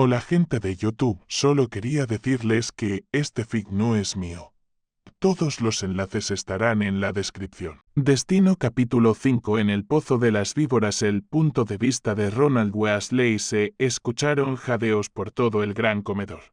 Hola gente de YouTube, solo quería decirles que este fic no es mío. Todos los enlaces estarán en la descripción. Destino capítulo 5. En el pozo de las víboras. El punto de vista de Ronald Weasley. Se escucharon jadeos por todo el gran comedor.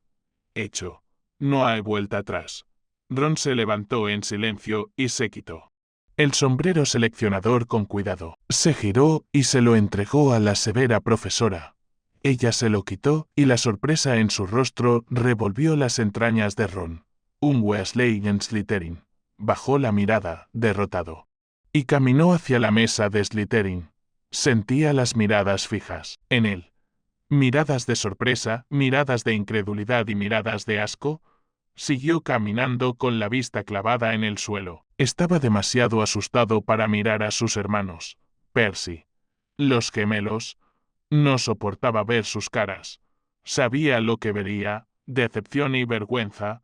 Hecho. No hay vuelta atrás. Ron se levantó en silencio y se quitó el sombrero seleccionador con cuidado. Se giró y se lo entregó a la severa profesora. Ella se lo quitó y la sorpresa en su rostro revolvió las entrañas de Ron. Un Weasley en Slytherin. Bajó la mirada, derrotado. Y caminó hacia la mesa de Slytherin. Sentía las miradas fijas en él. Miradas de sorpresa, miradas de incredulidad y miradas de asco. Siguió caminando con la vista clavada en el suelo. Estaba demasiado asustado para mirar a sus hermanos. Percy. Los gemelos. No soportaba ver sus caras. Sabía lo que vería, decepción y vergüenza.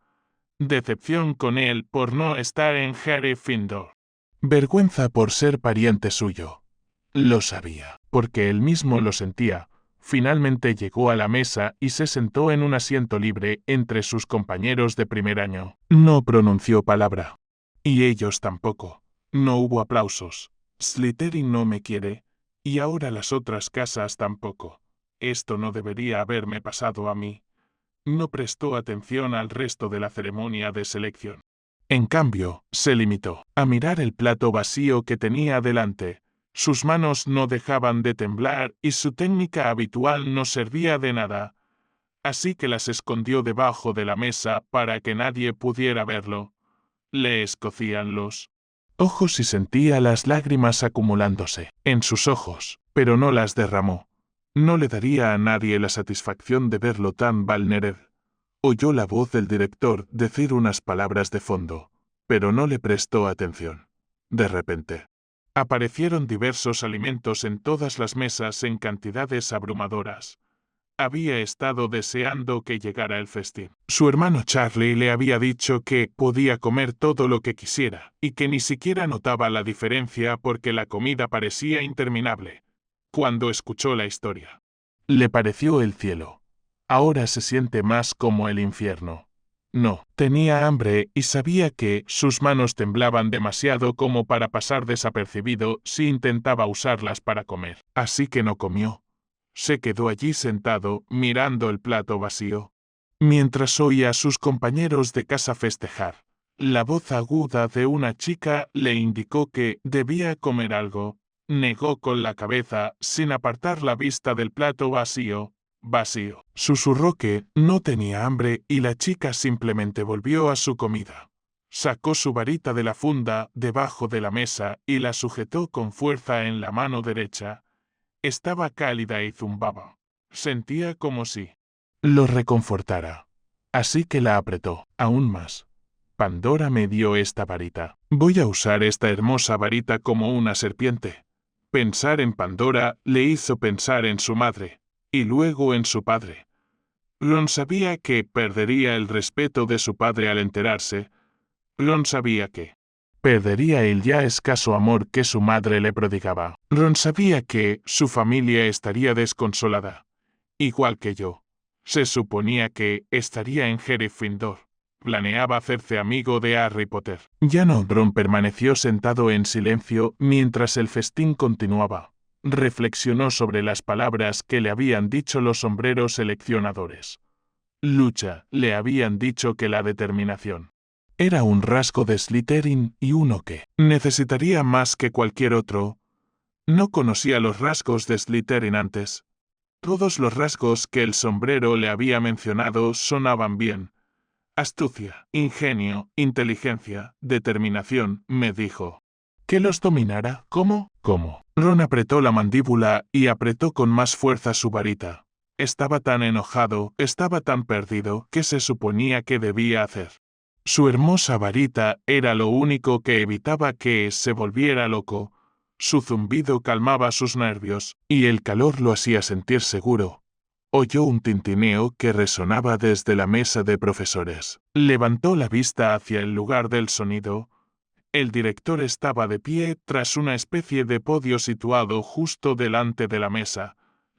Decepción con él por no estar en Gryffindor. Vergüenza por ser pariente suyo. Lo sabía, porque él mismo lo sentía. Finalmente llegó a la mesa y se sentó en un asiento libre entre sus compañeros de primer año. No pronunció palabra. Y ellos tampoco. No hubo aplausos. Slytherin no me quiere. Y ahora las otras casas tampoco. Esto no debería haberme pasado a mí. No prestó atención al resto de la ceremonia de selección. En cambio, se limitó a mirar el plato vacío que tenía delante. Sus manos no dejaban de temblar y su técnica habitual no servía de nada. Así que las escondió debajo de la mesa para que nadie pudiera verlo. Le escocían los ojos y sentía las lágrimas acumulándose en sus ojos, pero no las derramó. No le daría a nadie la satisfacción de verlo tan vulnerable. Oyó la voz del director decir unas palabras de fondo, pero no le prestó atención. De repente, aparecieron diversos alimentos en todas las mesas en cantidades abrumadoras. Había estado deseando que llegara el festín. Su hermano Charlie le había dicho que podía comer todo lo que quisiera, y que ni siquiera notaba la diferencia porque la comida parecía interminable. Cuando escuchó la historia, le pareció el cielo. Ahora se siente más como el infierno. No, tenía hambre y sabía que sus manos temblaban demasiado como para pasar desapercibido si intentaba usarlas para comer. Así que no comió. Se quedó allí sentado, mirando el plato vacío, mientras oía a sus compañeros de casa festejar. La voz aguda de una chica le indicó que debía comer algo. Negó con la cabeza, sin apartar la vista del plato vacío. Vacío. Susurró que no tenía hambre y la chica simplemente volvió a su comida. Sacó su varita de la funda debajo de la mesa y la sujetó con fuerza en la mano derecha. Estaba cálida y zumbaba. Sentía como si lo reconfortara. Así que la apretó, aún más. Pandora me dio esta varita. Voy a usar esta hermosa varita como una serpiente. Pensar en Pandora le hizo pensar en su madre, y luego en su padre. Ron sabía que perdería el respeto de su padre al enterarse. Ron sabía que perdería el ya escaso amor que su madre le prodigaba. Ron sabía que su familia estaría desconsolada. Igual que yo. Se suponía que estaría en Gryffindor. Planeaba hacerse amigo de Harry Potter. Ya no. Ron permaneció sentado en silencio mientras el festín continuaba. Reflexionó sobre las palabras que le habían dicho los sombreros seleccionadores. Lucha, le habían dicho que la determinación era un rasgo de Slytherin y uno que necesitaría más que cualquier otro. No conocía los rasgos de Slytherin antes. Todos los rasgos que el sombrero le había mencionado sonaban bien. Astucia, ingenio, inteligencia, determinación, me dijo. ¿Que los dominara? ¿Cómo? ¿Cómo? Ron apretó la mandíbula y apretó con más fuerza su varita. Estaba tan enojado, estaba tan perdido, que se suponía que debía hacer. Su hermosa varita era lo único que evitaba que se volviera loco. Su zumbido calmaba sus nervios, y el calor lo hacía sentir seguro. Oyó un tintineo que resonaba desde la mesa de profesores. Levantó la vista hacia el lugar del sonido. El director estaba de pie tras una especie de podio situado justo delante de la mesa.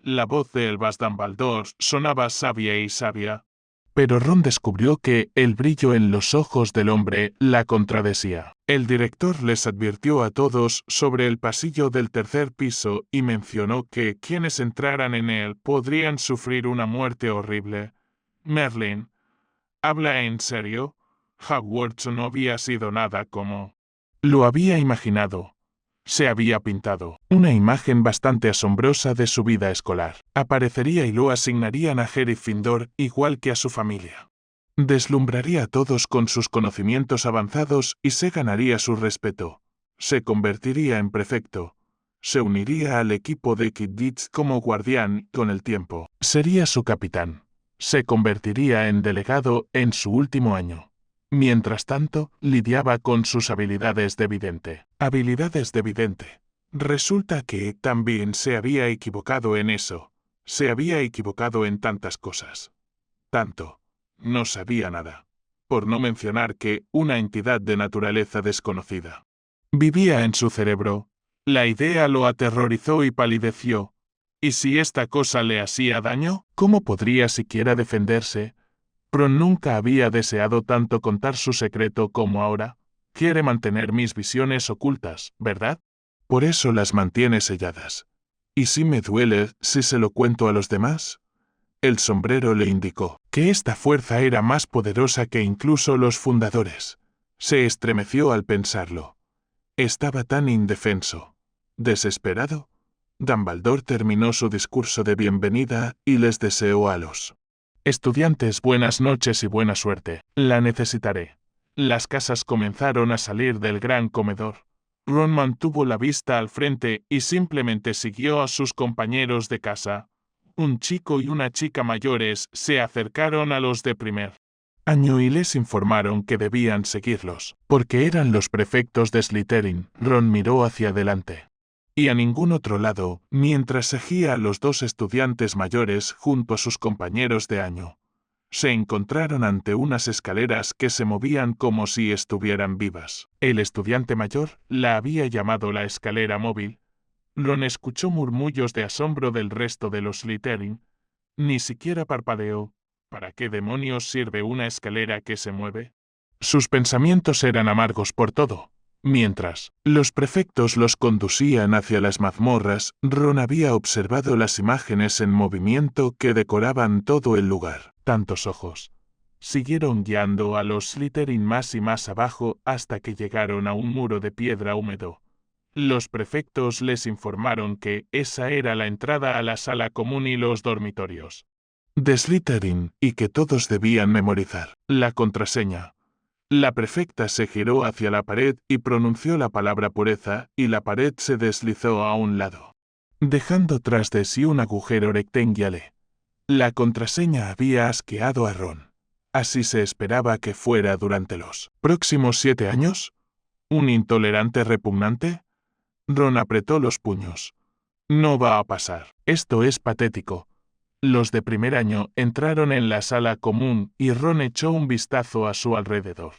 La voz de Albus Dumbledore sonaba sabia y sabia. Pero Ron descubrió que el brillo en los ojos del hombre la contradecía. El director les advirtió a todos sobre el pasillo del tercer piso y mencionó que quienes entraran en él podrían sufrir una muerte horrible. Merlin, ¿habla en serio? Hogwarts no había sido nada como lo había imaginado. Se había pintado una imagen bastante asombrosa de su vida escolar. Aparecería y lo asignarían a Gryffindor igual que a su familia. Deslumbraría a todos con sus conocimientos avanzados y se ganaría su respeto. Se convertiría en prefecto. Se uniría al equipo de Quidditch como guardián con el tiempo. Sería su capitán. Se convertiría en delegado en su último año. Mientras tanto, lidiaba con sus habilidades de vidente. Habilidades de vidente. Resulta que también se había equivocado en eso. Se había equivocado en tantas cosas. Tanto. No sabía nada. Por no mencionar que una entidad de naturaleza desconocida vivía en su cerebro. La idea lo aterrorizó y palideció. ¿Y si esta cosa le hacía daño? ¿Cómo podría siquiera defenderse? Ron nunca había deseado tanto contar su secreto como ahora. Quiere mantener mis visiones ocultas, ¿verdad? Por eso las mantiene selladas. ¿Y si me duele si se lo cuento a los demás? El sombrero le indicó que esta fuerza era más poderosa que incluso los fundadores. Se estremeció al pensarlo. Estaba tan indefenso. Desesperado. Dumbledore terminó su discurso de bienvenida y les deseó a los estudiantes buenas noches y buena suerte. La necesitaré. Las casas comenzaron a salir del gran comedor. Ron mantuvo la vista al frente y simplemente siguió a sus compañeros de casa. Un chico y una chica mayores se acercaron a los de primer año y les informaron que debían seguirlos, porque eran los prefectos de Slytherin. Ron miró hacia adelante y a ningún otro lado, mientras seguía a los dos estudiantes mayores junto a sus compañeros de año. Se encontraron ante unas escaleras que se movían como si estuvieran vivas. El estudiante mayor la había llamado la escalera móvil. Ron escuchó murmullos de asombro del resto de los Slytherin. Ni siquiera parpadeó. ¿Para qué demonios sirve una escalera que se mueve? Sus pensamientos eran amargos por todo. Mientras los prefectos los conducían hacia las mazmorras, Ron había observado las imágenes en movimiento que decoraban todo el lugar. Tantos ojos. Siguieron guiando a los Slytherin más y más abajo hasta que llegaron a un muro de piedra húmedo. Los prefectos les informaron que esa era la entrada a la sala común y los dormitorios de Slytherin, y que todos debían memorizar la contraseña. La prefecta se giró hacia la pared y pronunció la palabra pureza, y la pared se deslizó a un lado, dejando tras de sí un agujero rectangular. La contraseña había asqueado a Ron. Así se esperaba que fuera durante los próximos 7 años. ¿Un intolerante repugnante? Ron apretó los puños. No va a pasar. Esto es patético. Los de primer año entraron en la sala común y Ron echó un vistazo a su alrededor.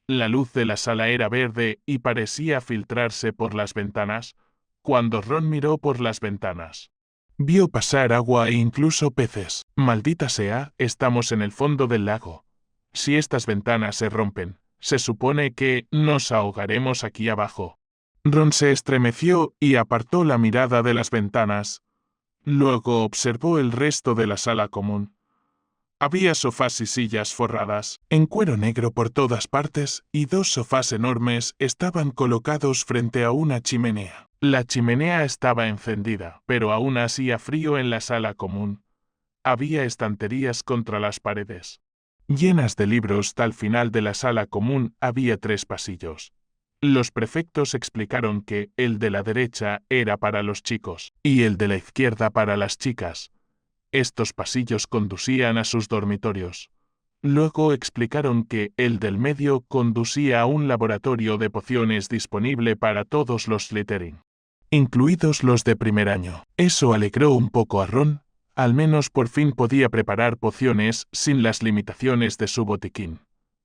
La luz de la sala era verde y parecía filtrarse por las ventanas. Cuando Ron miró por las ventanas, vio pasar agua e incluso peces. Maldita sea, estamos en el fondo del lago. Si estas ventanas se rompen, se supone que nos ahogaremos aquí abajo. Ron se estremeció y apartó la mirada de las ventanas. Luego observó el resto de la sala común. Había sofás y sillas forradas en cuero negro por todas partes, y 2 sofás enormes estaban colocados frente a una chimenea. La chimenea estaba encendida, pero aún hacía frío en la sala común. Había estanterías contra las paredes, llenas de libros. Al final de la sala común había 3 pasillos. Los prefectos explicaron que el de la derecha era para los chicos y el de la izquierda para las chicas. Estos pasillos conducían a sus dormitorios. Luego explicaron que el del medio conducía a un laboratorio de pociones disponible para todos los Slytherin, incluidos los de primer año. Eso alegró un poco a Ron. Al menos por fin podía preparar pociones sin las limitaciones de su botiquín.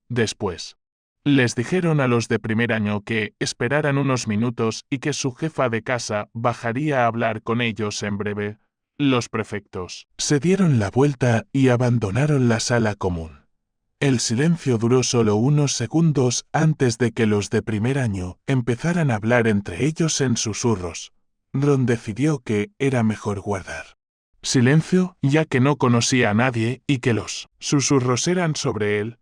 Después les dijeron a los de primer año que esperaran unos minutos y que su jefa de casa bajaría a hablar con ellos en breve. Los prefectos se dieron la vuelta y abandonaron la sala común. El silencio duró solo unos segundos antes de que los de primer año empezaran a hablar entre ellos en susurros. Ron decidió que era mejor guardar silencio, ya que no conocía a nadie y que los susurros eran sobre él.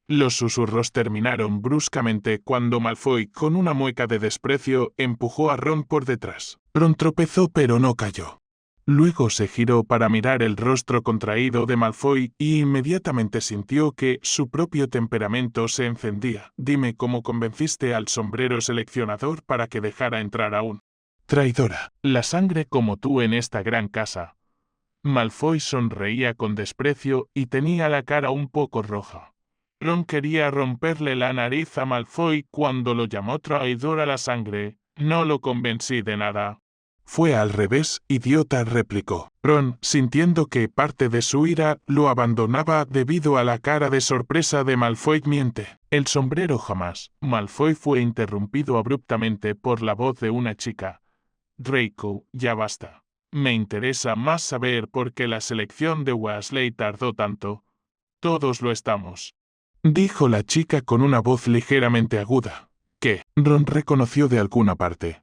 Los susurros terminaron bruscamente cuando Malfoy, con una mueca de desprecio, empujó a Ron por detrás. Ron tropezó pero no cayó. Luego se giró para mirar el rostro contraído de Malfoy y inmediatamente sintió que su propio temperamento se encendía. Dime cómo convenciste al sombrero seleccionador para que dejara entrar a un traidora. La sangre como tú en esta gran casa. Malfoy sonreía con desprecio y tenía la cara un poco roja. Ron quería romperle la nariz a Malfoy cuando lo llamó traidor a la sangre. No lo convencí de nada. Fue al revés, idiota, replicó Ron, sintiendo que parte de su ira lo abandonaba debido a la cara de sorpresa de Malfoy. Miente. El sombrero jamás. Malfoy fue interrumpido abruptamente por la voz de una chica. Draco, ya basta. Me interesa más saber por qué la selección de Weasley tardó tanto. Todos lo estamos, dijo la chica con una voz ligeramente aguda, que Ron reconoció de alguna parte.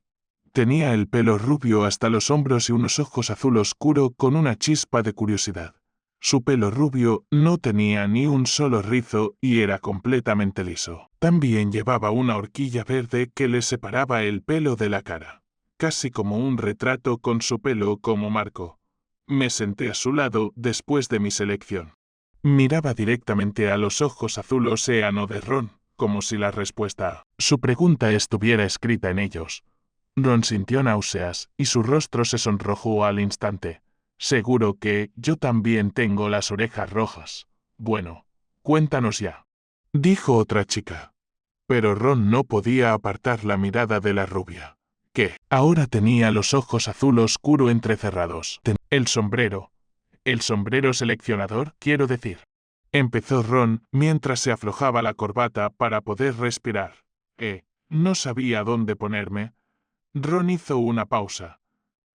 Tenía el pelo rubio hasta los hombros y unos ojos azul oscuro con una chispa de curiosidad. Su pelo rubio no tenía ni un solo rizo y era completamente liso. También llevaba una horquilla verde que le separaba el pelo de la cara, casi como un retrato con su pelo como marco. Me senté a su lado después de mi selección. Miraba directamente a los ojos azul océano de Ron, como si la respuesta a su pregunta estuviera escrita en ellos. Ron sintió náuseas y su rostro se sonrojó al instante. Seguro que yo también tengo las orejas rojas. Bueno, cuéntanos ya, dijo otra chica. Pero Ron no podía apartar la mirada de la rubia, que ahora tenía los ojos azul oscuro entrecerrados. El sombrero seleccionador, quiero decir. Empezó Ron mientras se aflojaba la corbata para poder respirar. No sabía dónde ponerme. Ron hizo una pausa.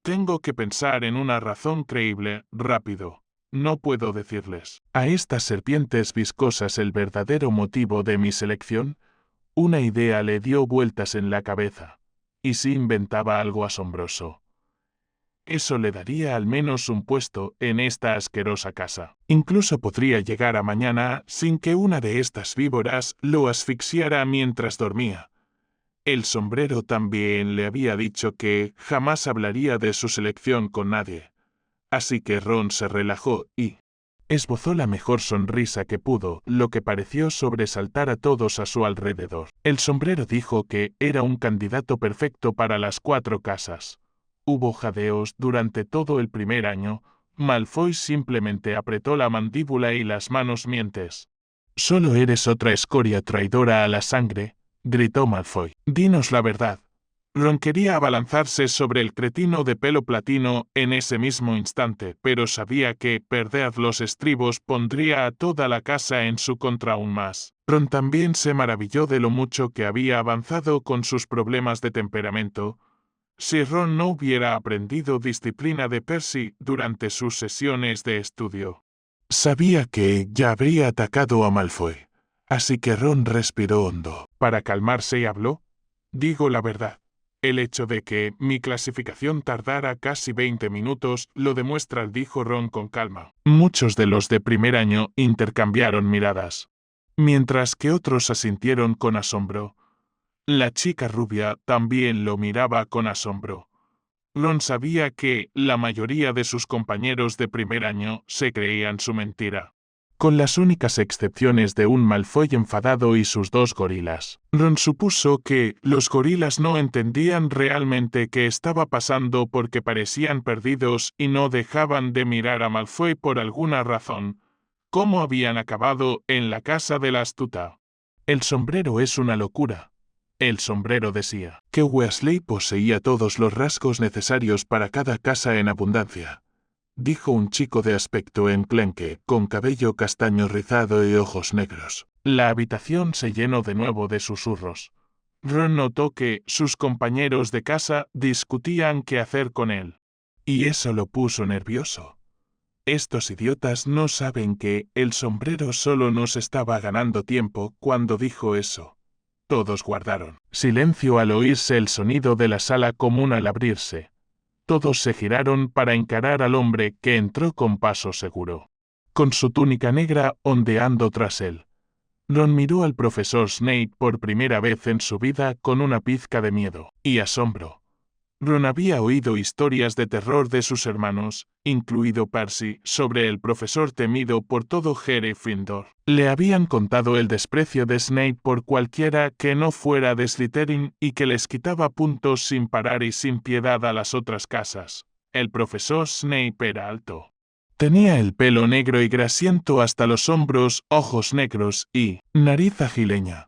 Tengo que pensar en una razón creíble, rápido. No puedo decirles a estas serpientes viscosas el verdadero motivo de mi selección. Una idea le dio vueltas en la cabeza. ¿Y si inventaba algo asombroso? Eso le daría al menos un puesto en esta asquerosa casa. Incluso podría llegar a mañana sin que una de estas víboras lo asfixiara mientras dormía. El sombrero también le había dicho que jamás hablaría de su selección con nadie. Así que Ron se relajó y esbozó la mejor sonrisa que pudo, lo que pareció sobresaltar a todos a su alrededor. El sombrero dijo que era un candidato perfecto para las 4 casas. Hubo jadeos durante todo el primer año. Malfoy simplemente apretó la mandíbula y las manos mientes. «Solo eres otra escoria traidora a la sangre», gritó Malfoy. «Dinos la verdad». Ron quería abalanzarse sobre el cretino de pelo platino en ese mismo instante, pero sabía que perder los estribos pondría a toda la casa en su contra aún más. Ron también se maravilló de lo mucho que había avanzado con sus problemas de temperamento. Si Ron no hubiera aprendido disciplina de Percy durante sus sesiones de estudio, sabía que ya habría atacado a Malfoy. Así que Ron respiró hondo. Para calmarse y habló. «Digo la verdad. El hecho de que mi clasificación tardara casi 20 minutos lo demuestra», dijo Ron con calma. Muchos de los de primer año intercambiaron miradas, mientras que otros asintieron con asombro. La chica rubia también lo miraba con asombro. Ron sabía que la mayoría de sus compañeros de primer año se creían su mentira, con las únicas excepciones de un Malfoy enfadado y sus 2 gorilas. Ron supuso que los gorilas no entendían realmente qué estaba pasando porque parecían perdidos y no dejaban de mirar a Malfoy por alguna razón. ¿Cómo habían acabado en la casa de la astuta? «El sombrero es una locura». El sombrero decía que Weasley poseía todos los rasgos necesarios para cada casa en abundancia, dijo un chico de aspecto enclenque, con cabello castaño rizado y ojos negros. La habitación se llenó de nuevo de susurros. Ron notó que sus compañeros de casa discutían qué hacer con él. y eso lo puso nervioso. Estos idiotas no saben que el sombrero solo nos estaba ganando tiempo cuando dijo eso. Todos guardaron silencio al oírse el sonido de la sala común al abrirse. Todos se giraron para encarar al hombre que entró con paso seguro, con su túnica negra ondeando tras él. Ron miró al profesor Snape por primera vez en su vida con una pizca de miedo y asombro. Ron había oído historias de terror de sus hermanos, incluido Percy, sobre el profesor temido por todo Gryffindor. Le habían contado el desprecio de Snape por cualquiera que no fuera de Slytherin y que les quitaba puntos sin parar y sin piedad a las otras casas. El profesor Snape era alto. Tenía el pelo negro y grasiento hasta los hombros, ojos negros y nariz agileña.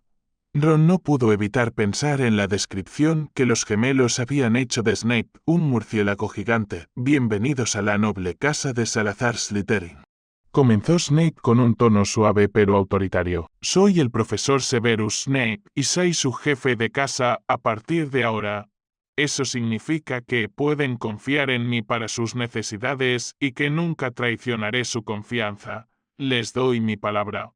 Ron no pudo evitar pensar en la descripción que los gemelos habían hecho de Snape, un murciélago gigante. Bienvenidos a la noble casa de Salazar Slytherin. Comenzó Snape con un tono suave pero autoritario. Soy el profesor Severus Snape y soy su jefe de casa a partir de ahora. Eso significa que pueden confiar en mí para sus necesidades y que nunca traicionaré su confianza. Les doy mi palabra.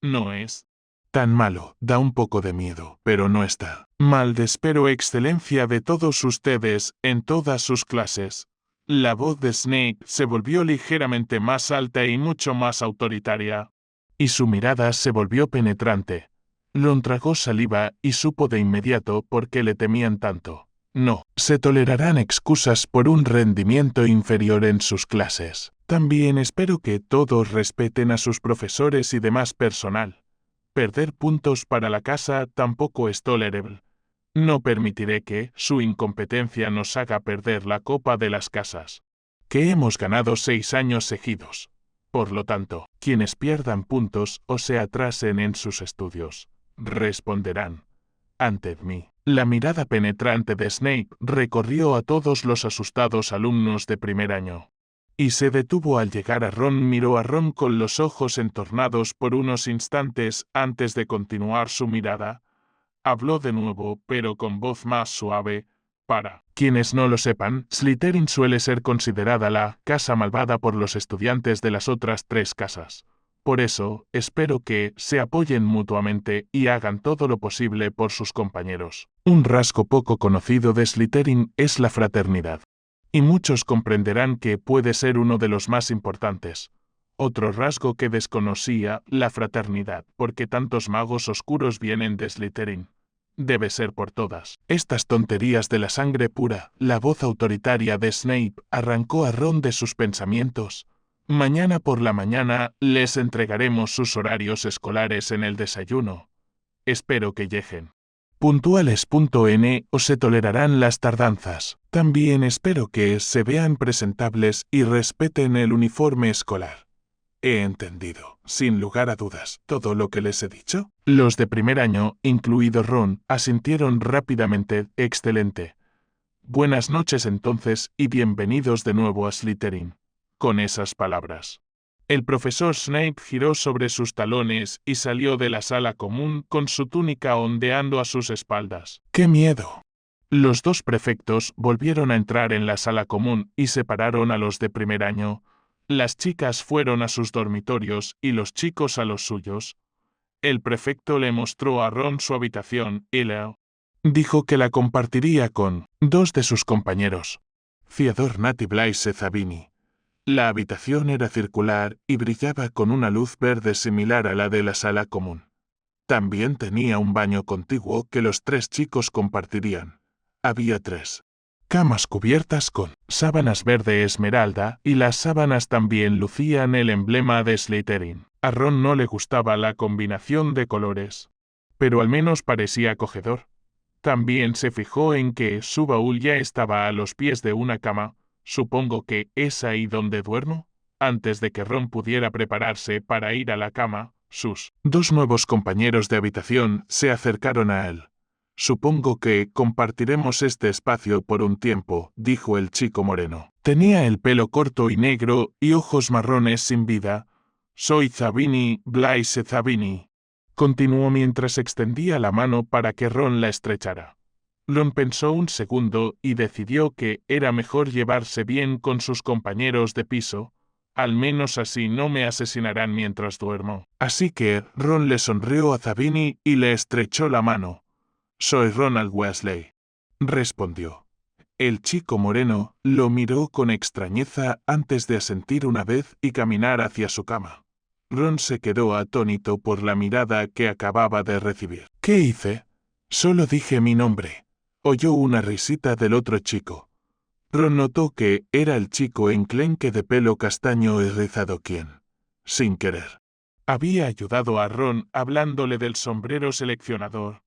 No es tan malo, da un poco de miedo, pero no está mal. Espero excelencia de todos ustedes en todas sus clases. La voz de Snape se volvió ligeramente más alta y mucho más autoritaria. Y su mirada se volvió penetrante. Ron tragó saliva y supo de inmediato por qué le temían tanto. No se tolerarán excusas por un rendimiento inferior en sus clases. También espero que todos respeten a sus profesores y demás personal. Perder puntos para la casa tampoco es tolerable. No permitiré que su incompetencia nos haga perder la copa de las casas, que hemos ganado 6 años seguidos. Por lo tanto, quienes pierdan puntos o se atrasen en sus estudios, responderán ante mí. La mirada penetrante de Snape recorrió a todos los asustados alumnos de primer año. Y se detuvo al llegar a Ron. Miró a Ron con los ojos entornados por unos instantes antes de continuar su mirada. Habló de nuevo, pero con voz más suave. Para quienes no lo sepan, Slytherin suele ser considerada la casa malvada por los estudiantes de las otras 3 casas. Por eso, espero que se apoyen mutuamente y hagan todo lo posible por sus compañeros. Un rasgo poco conocido de Slytherin es la fraternidad. Y muchos comprenderán que puede ser uno de los más importantes. Otro rasgo que desconocía, la fraternidad, porque tantos magos oscuros vienen de Slytherin. Debe ser por todas estas tonterías de la sangre pura. La voz autoritaria de Snape arrancó a Ron de sus pensamientos. Mañana por la mañana les entregaremos sus horarios escolares en el desayuno. Espero que lleguen puntuales. O se tolerarán las tardanzas. También espero que se vean presentables y respeten el uniforme escolar. He entendido, sin lugar a dudas, todo lo que les he dicho. Los de primer año, incluido Ron, asintieron rápidamente. Excelente. Buenas noches entonces y bienvenidos de nuevo a Slytherin. Con esas palabras, el profesor Snape giró sobre sus talones y salió de la sala común con su túnica ondeando a sus espaldas. ¡Qué miedo! Los 2 prefectos volvieron a entrar en la sala común y separaron a los de primer año. Las chicas fueron a sus dormitorios y los chicos a los suyos. El prefecto le mostró a Ron su habitación y le dijo que la compartiría con 2 de sus compañeros, Theodore Nat y Blaise Zabini. La habitación era circular y brillaba con una luz verde similar a la de la sala común. También tenía un baño contiguo que los 3 chicos compartirían. Había 3 camas cubiertas con sábanas verde esmeralda y las sábanas también lucían el emblema de Slytherin. A Ron no le gustaba la combinación de colores, pero al menos parecía acogedor. También se fijó en que su baúl ya estaba a los pies de una cama. Supongo que es ahí donde duermo. Antes de que Ron pudiera prepararse para ir a la cama, sus 2 nuevos compañeros de habitación se acercaron a él. Supongo que compartiremos este espacio por un tiempo, dijo el chico moreno. Tenía el pelo corto y negro y ojos marrones sin vida. Soy Zabini, Blaise Zabini. Continuó mientras extendía la mano para que Ron la estrechara. Ron pensó un segundo y decidió que era mejor llevarse bien con sus compañeros de piso. Al menos así no me asesinarán mientras duermo. Así que Ron le sonrió a Zabini y le estrechó la mano. «Soy Ronald Weasley», respondió. El chico moreno lo miró con extrañeza antes de asentir una vez y caminar hacia su cama. Ron se quedó atónito por la mirada que acababa de recibir. «¿Qué hice? Solo dije mi nombre», oyó una risita del otro chico. Ron notó que era el chico enclenque de pelo castaño y rizado quien, sin querer, había ayudado a Ron hablándole del sombrero seleccionador.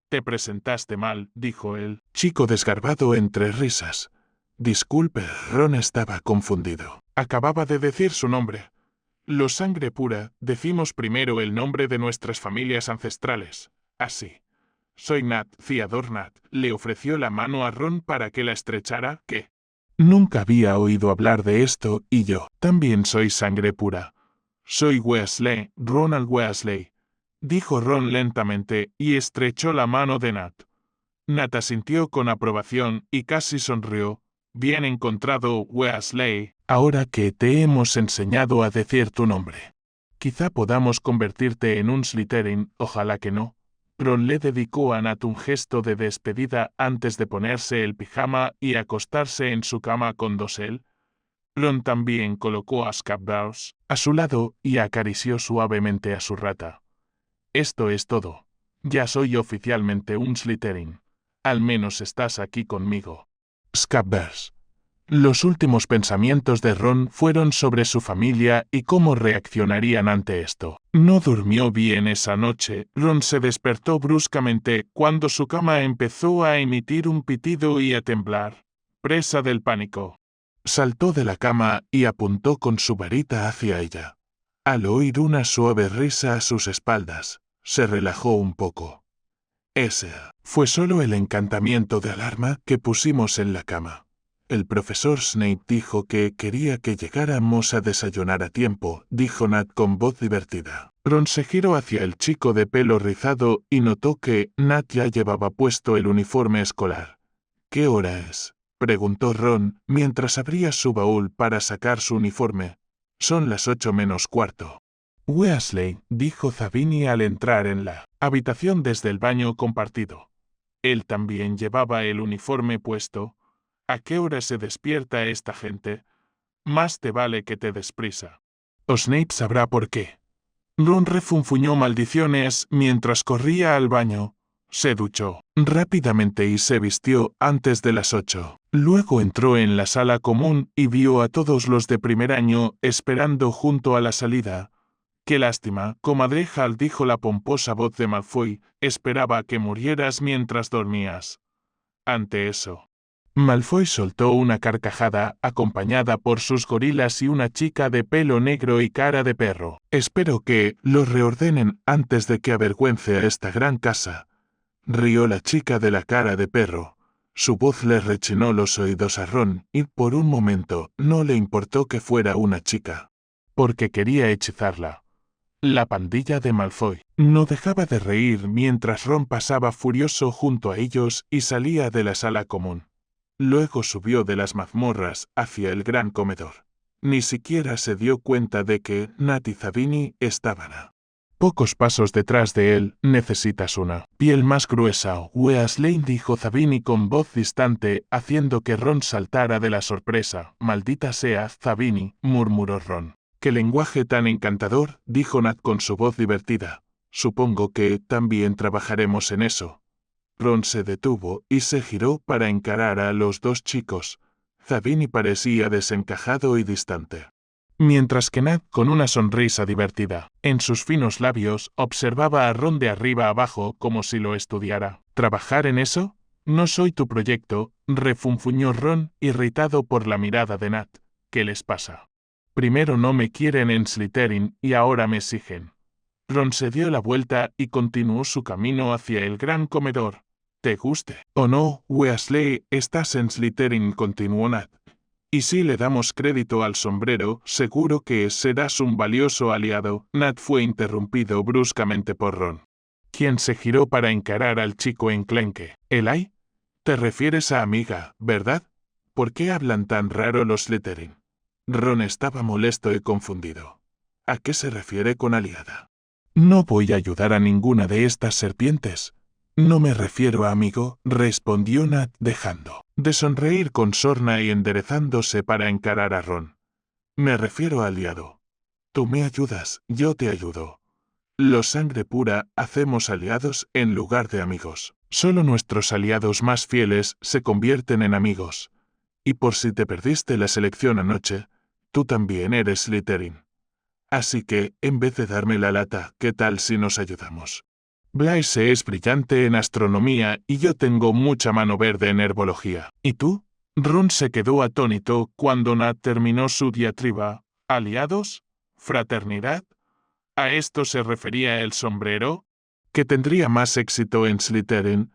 «Te presentaste mal», dijo el chico desgarbado entre risas. «Disculpe», Ron estaba confundido. Acababa de decir su nombre. Los sangre pura decimos primero el nombre de nuestras familias ancestrales. Así. «Soy Nat, fiador Nat», le ofreció la mano a Ron para que la estrechara. «¿Qué? Nunca había oído hablar de esto, y yo también soy sangre pura. Soy Weasley, Ronald Weasley», dijo Ron lentamente y estrechó la mano de Nat. Nat asintió con aprobación y casi sonrió. «Bien encontrado, Weasley. Ahora que te hemos enseñado a decir tu nombre, quizá podamos convertirte en un Slytherin, ojalá que no». Ron le dedicó a Nat un gesto de despedida antes de ponerse el pijama y acostarse en su cama con dosel. Ron también colocó a Scabbers a su lado y acarició suavemente a su rata. «Esto es todo. Ya soy oficialmente un Slytherin. Al menos estás aquí conmigo». Scabbers. Los últimos pensamientos de Ron fueron sobre su familia y cómo reaccionarían ante esto. No durmió bien esa noche. Ron se despertó bruscamente cuando su cama empezó a emitir un pitido y a temblar. Presa del pánico, saltó de la cama y apuntó con su varita hacia ella. Al oír una suave risa a sus espaldas, se relajó un poco. «Ese fue solo el encantamiento de alarma que pusimos en la cama. El profesor Snape dijo que quería que llegáramos a desayunar a tiempo», dijo Nat con voz divertida. Ron se giró hacia el chico de pelo rizado y notó que Nat ya llevaba puesto el uniforme escolar. «¿Qué hora es?», preguntó Ron mientras abría su baúl para sacar su uniforme. «Son las 8 menos cuarto». «Weasley», dijo Zabini al entrar en la habitación desde el baño compartido. Él también llevaba el uniforme puesto. «¿A qué hora se despierta esta gente? Más te vale que te des prisa. O Snape sabrá por qué». Ron refunfuñó maldiciones mientras corría al baño. Se duchó rápidamente y se vistió antes de las 8. Luego entró en la sala común y vio a todos los de primer año esperando junto a la salida. «Qué lástima, comadreja», dijo la pomposa voz de Malfoy. «Esperaba que murieras mientras dormías». Ante eso, Malfoy soltó una carcajada acompañada por sus gorilas y una chica de pelo negro y cara de perro. «Espero que lo reordenen antes de que avergüence a esta gran casa», rió la chica de la cara de perro. Su voz le rechinó los oídos a Ron y por un momento no le importó que fuera una chica, porque quería hechizarla. La pandilla de Malfoy no dejaba de reír mientras Ron pasaba furioso junto a ellos y salía de la sala común. Luego subió de las mazmorras hacia el gran comedor. Ni siquiera se dio cuenta de que Nat y Zabini estaban a pocos pasos detrás de él. «Necesitas una piel más gruesa, Weasley», dijo Zabini con voz distante, haciendo que Ron saltara de la sorpresa. «Maldita sea, Zabini», murmuró Ron. «Qué lenguaje tan encantador», dijo Nat con su voz divertida. «Supongo que también trabajaremos en eso». Ron se detuvo y se giró para encarar a los dos chicos. Zabini parecía desencajado y distante, mientras que Nat, con una sonrisa divertida en sus finos labios, observaba a Ron de arriba abajo como si lo estudiara. «¿Trabajar en eso? No soy tu proyecto», refunfuñó Ron, irritado por la mirada de Nat. «¿Qué les pasa? Primero no me quieren en Slytherin y ahora me exigen». Ron se dio la vuelta y continuó su camino hacia el gran comedor. «Te guste o no, Weasley, estás en Slytherin», continuó Nat. «Y si le damos crédito al sombrero, seguro que serás un valioso aliado». Nat fue interrumpido bruscamente por Ron, quien se giró para encarar al chico enclenque. «¿Eli?», Te refieres a amiga, ¿verdad? ¿Por qué hablan tan raro los Slytherin? Ron estaba molesto y confundido. ¿A qué se refiere con aliada? No voy a ayudar a ninguna de estas serpientes. No me refiero a amigo, respondió Nat dejando de sonreír con sorna y enderezándose para encarar a Ron. Me refiero a aliado. Tú me ayudas, yo te ayudo. Los sangre pura hacemos aliados en lugar de amigos. Solo nuestros aliados más fieles se convierten en amigos. Y por si te perdiste la selección anoche, tú también eres Slytherin. Así que, en vez de darme la lata, ¿qué tal si nos ayudamos? Blaise es brillante en astronomía y yo tengo mucha mano verde en herbología. ¿Y tú? Ron se quedó atónito cuando Nat terminó su diatriba. ¿Aliados? ¿Fraternidad? ¿A esto se refería el sombrero? ¿Que tendría más éxito en Slytherin?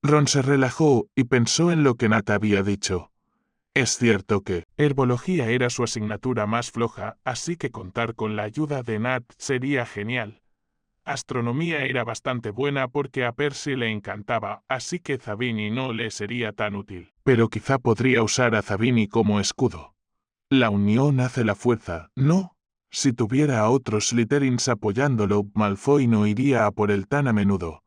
Ron se relajó y pensó en lo que Nat había dicho. Es cierto que herbología era su asignatura más floja, así que contar con la ayuda de Nat sería genial. Astronomía era bastante buena porque a Percy le encantaba, así que Zabini no le sería tan útil. Pero quizá podría usar a Zabini como escudo. La unión hace la fuerza, ¿no? Si tuviera a otros Slytherins apoyándolo, Malfoy no iría a por él tan a menudo.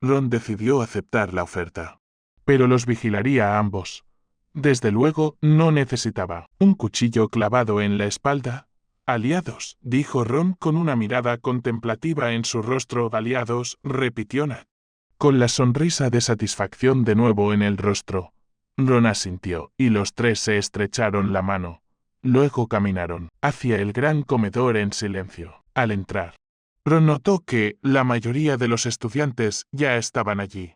Ron decidió aceptar la oferta. Pero los vigilaría a ambos. Desde luego, no necesitaba un cuchillo clavado en la espalda. Aliados, dijo Ron con una mirada contemplativa en su rostro. Aliados, repitió Nat, con la sonrisa de satisfacción de nuevo en el rostro. Ron asintió, y los tres se estrecharon la mano. Luego caminaron hacia el gran comedor en silencio. Al entrar, Ron notó que la mayoría de los estudiantes ya estaban allí.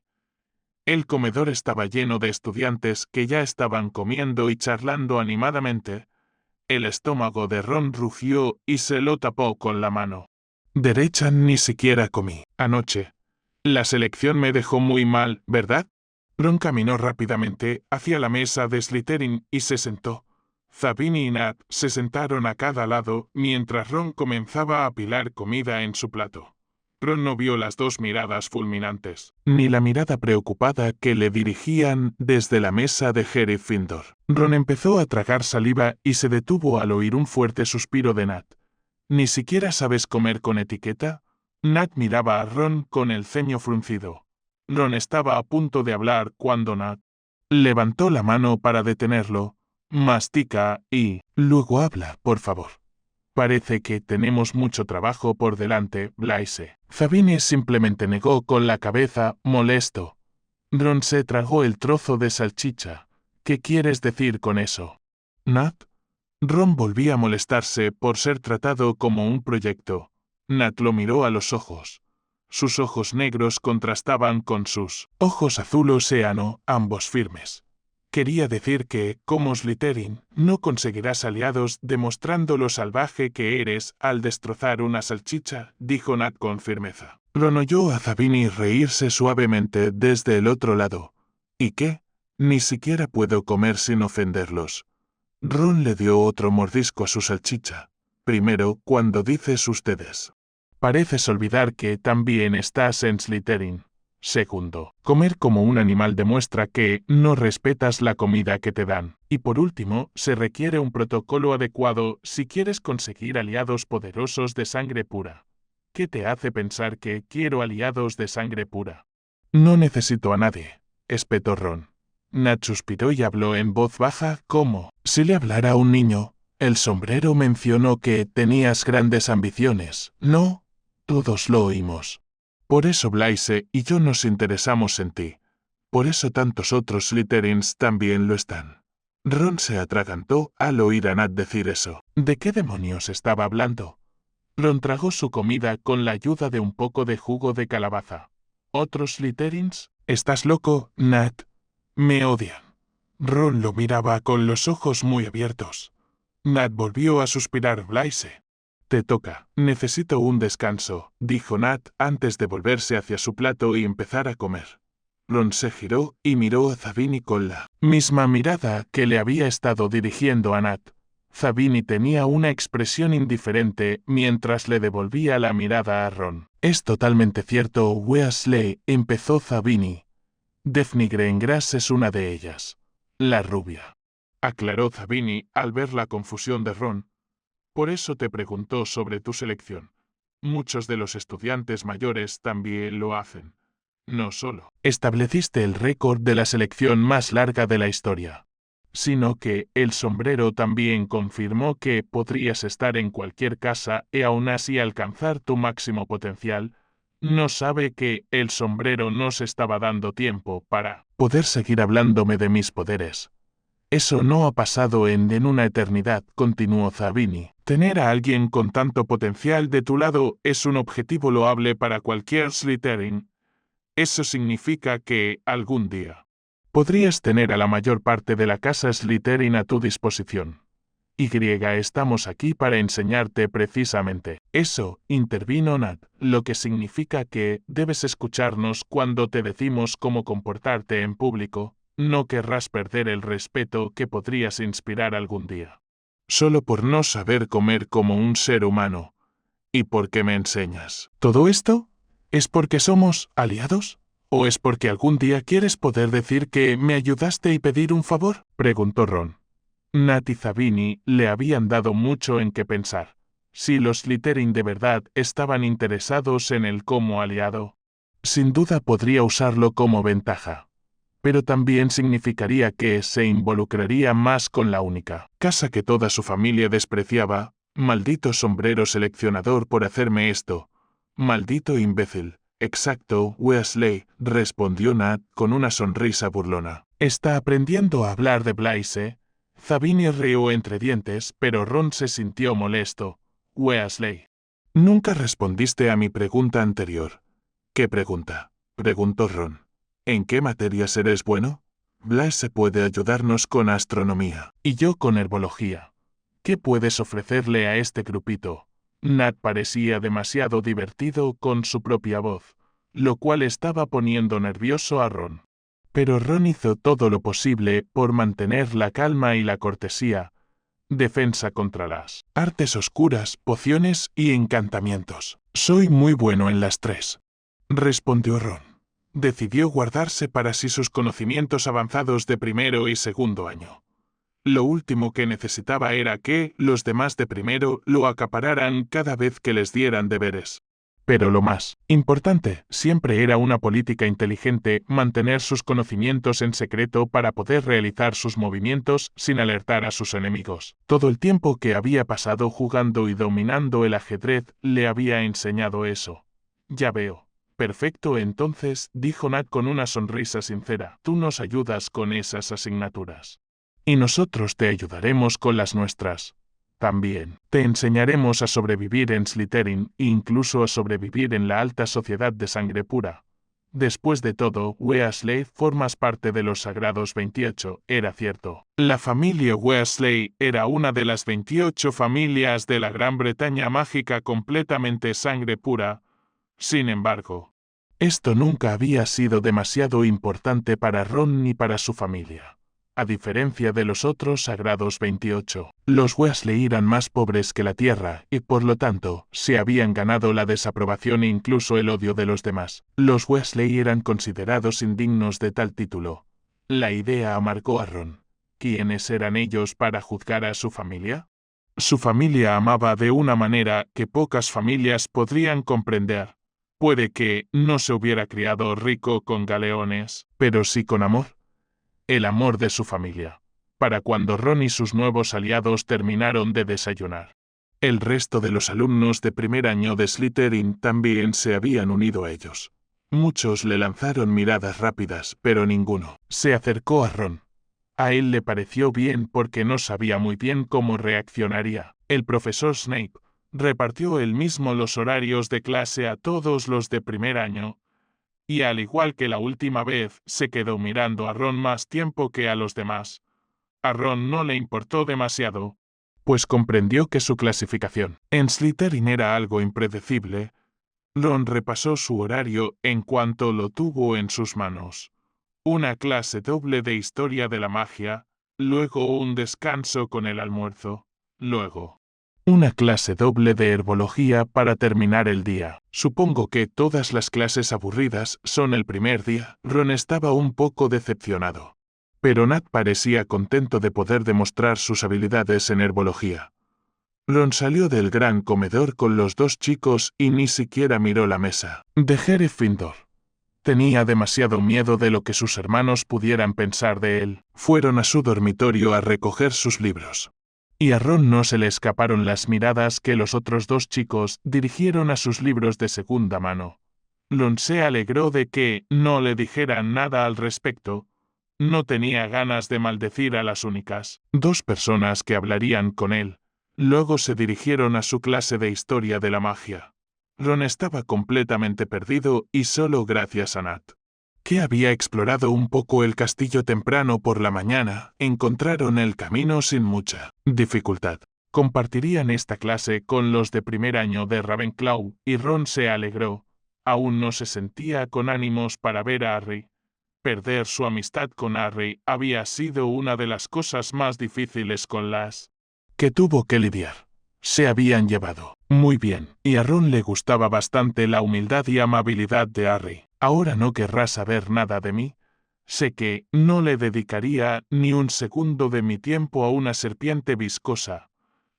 El comedor estaba lleno de estudiantes que ya estaban comiendo y charlando animadamente. El estómago de Ron rugió y se lo tapó con la mano derecha. Ni siquiera comí anoche. La selección me dejó muy mal, ¿verdad? Ron caminó rápidamente hacia la mesa de Slytherin y se sentó. Zabini y Nat se sentaron a cada lado mientras Ron comenzaba a apilar comida en su plato. Ron no vio las dos miradas fulminantes, ni la mirada preocupada que le dirigían desde la mesa de Gryffindor. Ron empezó a tragar saliva y se detuvo al oír un fuerte suspiro de Nat. ¿Ni siquiera sabes comer con etiqueta? Nat miraba a Ron con el ceño fruncido. Ron estaba a punto de hablar cuando Nat levantó la mano para detenerlo. Mastica y luego habla, por favor. Parece que tenemos mucho trabajo por delante, Blaise. Zabini simplemente negó con la cabeza, molesto. Ron se tragó el trozo de salchicha. ¿Qué quieres decir con eso? ¿Nat? Ron volvía a molestarse por ser tratado como un proyecto. Nat lo miró a los ojos. Sus ojos negros contrastaban con sus ojos azul océano, ambos firmes. Quería decir que, como Slytherin, no conseguirás aliados demostrando lo salvaje que eres al destrozar una salchicha, dijo Nat con firmeza. Ron oyó a Zabini reírse suavemente desde el otro lado. ¿Y qué? Ni siquiera puedo comer sin ofenderlos. Ron le dio otro mordisco a su salchicha. Primero, cuando dices ustedes. Pareces olvidar que también estás en Slytherin. Segundo, comer como un animal demuestra que no respetas la comida que te dan. Y por último, se requiere un protocolo adecuado si quieres conseguir aliados poderosos de sangre pura. ¿Qué te hace pensar que quiero aliados de sangre pura? No necesito a nadie, espetó Ron. Nat suspiró y habló en voz baja como si le hablara a un niño. El sombrero mencionó que tenías grandes ambiciones, ¿no? Todos lo oímos. Por eso Blaise y yo nos interesamos en ti. Por eso tantos otros Slytherins también lo están. Ron se atragantó al oír a Nat decir eso. ¿De qué demonios estaba hablando? Ron tragó su comida con la ayuda de un poco de jugo de calabaza. ¿Otros Slytherins? ¿Estás loco, Nat? Me odian. Ron lo miraba con los ojos muy abiertos. Nat volvió a suspirar. Blaise. Te toca. Necesito un descanso, dijo Nat antes de volverse hacia su plato y empezar a comer. Ron se giró y miró a Zabini con la misma mirada que le había estado dirigiendo a Nat. Zabini tenía una expresión indiferente mientras le devolvía la mirada a Ron. Es totalmente cierto, Weasley, empezó Zabini. Daphne Greengrass es una de ellas. La rubia. Aclaró Zabini al ver la confusión de Ron. Por eso te preguntó sobre tu selección. Muchos de los estudiantes mayores también lo hacen. No solo estableciste el récord de la selección más larga de la historia, sino que el sombrero también confirmó que podrías estar en cualquier casa y aún así alcanzar tu máximo potencial. No sabe que el sombrero nos estaba dando tiempo para poder seguir hablándome de mis poderes. Eso no ha pasado en una eternidad, continuó Zabini. Tener a alguien con tanto potencial de tu lado es un objetivo loable para cualquier Slytherin. Eso significa que, algún día, podrías tener a la mayor parte de la casa Slytherin a tu disposición. Estamos aquí para enseñarte precisamente eso, intervino Nat, lo que significa que debes escucharnos cuando te decimos cómo comportarte en público. No querrás perder el respeto que podrías inspirar algún día. Solo por no saber comer como un ser humano. ¿Y por qué me enseñas? ¿Todo esto? ¿Es porque somos aliados? ¿O es porque algún día quieres poder decir que me ayudaste y pedir un favor? Preguntó Ron. Nat y Zabini le habían dado mucho en qué pensar. Si los Slytherin de verdad estaban interesados en él como aliado, sin duda podría usarlo como ventaja. Pero también significaría que se involucraría más con la única casa que toda su familia despreciaba. Maldito sombrero seleccionador por hacerme esto. Maldito imbécil. Exacto, Weasley, respondió Nat con una sonrisa burlona. Está aprendiendo a hablar de Blaise. Zabini rió entre dientes, pero Ron se sintió molesto. Weasley. Nunca respondiste a mi pregunta anterior. ¿Qué pregunta? Preguntó Ron. ¿En qué materias eres bueno? Blaise puede ayudarnos con astronomía. Y yo con herbología. ¿Qué puedes ofrecerle a este grupito? Nat parecía demasiado divertido con su propia voz, lo cual estaba poniendo nervioso a Ron. Pero Ron hizo todo lo posible por mantener la calma y la cortesía. Defensa contra las artes oscuras, pociones y encantamientos. Soy muy bueno en las tres, respondió Ron. Decidió guardarse para sí sus conocimientos avanzados de primero y segundo año. Lo último que necesitaba era que los demás de primero lo acapararan cada vez que les dieran deberes. Pero lo más importante siempre era una política inteligente, mantener sus conocimientos en secreto para poder realizar sus movimientos sin alertar a sus enemigos. Todo el tiempo que había pasado jugando y dominando el ajedrez le había enseñado eso. Ya veo. Perfecto, entonces, dijo Nat con una sonrisa sincera. Tú nos ayudas con esas asignaturas. Y nosotros te ayudaremos con las nuestras. También te enseñaremos a sobrevivir en Slytherin e incluso a sobrevivir en la alta sociedad de sangre pura. Después de todo, Weasley formas parte de los Sagrados 28, era cierto. La familia Weasley era una de las 28 familias de la Gran Bretaña mágica completamente sangre pura. Sin embargo, esto nunca había sido demasiado importante para Ron ni para su familia. A diferencia de los otros Sagrados 28, los Weasley eran más pobres que la tierra y por lo tanto se habían ganado la desaprobación e incluso el odio de los demás. Los Weasley eran considerados indignos de tal título. La idea amargó a Ron. ¿Quiénes eran ellos para juzgar a su familia? Su familia amaba de una manera que pocas familias podrían comprender. Puede que no se hubiera criado rico con galeones, pero sí con amor. El amor de su familia. Para cuando Ron y sus nuevos aliados terminaron de desayunar, el resto de los alumnos de primer año de Slytherin también se habían unido a ellos. Muchos le lanzaron miradas rápidas, pero ninguno se acercó a Ron. A él le pareció bien porque no sabía muy bien cómo reaccionaría. El profesor Snape repartió él mismo los horarios de clase a todos los de primer año, y al igual que la última vez, se quedó mirando a Ron más tiempo que a los demás. A Ron no le importó demasiado, pues comprendió que su clasificación en Slytherin era algo impredecible. Ron repasó su horario en cuanto lo tuvo en sus manos. Una clase doble de historia de la magia, luego un descanso con el almuerzo, luego Una clase doble de herbología para terminar el día. Supongo que todas las clases aburridas son el primer día. Ron estaba un poco decepcionado. Pero Nat parecía contento de poder demostrar sus habilidades en herbología. Ron salió del gran comedor con los dos chicos y ni siquiera miró la mesa de Gryffindor. Tenía demasiado miedo de lo que sus hermanos pudieran pensar de él. Fueron a su dormitorio a recoger sus libros. Y a Ron no se le escaparon las miradas que los otros dos chicos dirigieron a sus libros de segunda mano. Ron se alegró de que no le dijeran nada al respecto. No tenía ganas de maldecir a las únicas dos personas que hablarían con él. Luego se dirigieron a su clase de historia de la magia. Ron estaba completamente perdido y solo gracias a Nat, que había explorado un poco el castillo temprano por la mañana, encontraron el camino sin mucha dificultad. Compartirían esta clase con los de primer año de Ravenclaw y Ron se alegró. Aún no se sentía con ánimos para ver a Harry. Perder su amistad con Harry había sido una de las cosas más difíciles con las que tuvo que lidiar. Se habían llevado muy bien, y a Ron le gustaba bastante la humildad y amabilidad de Harry. Ahora no querrá saber nada de mí. Sé que no le dedicaría ni un segundo de mi tiempo a una serpiente viscosa.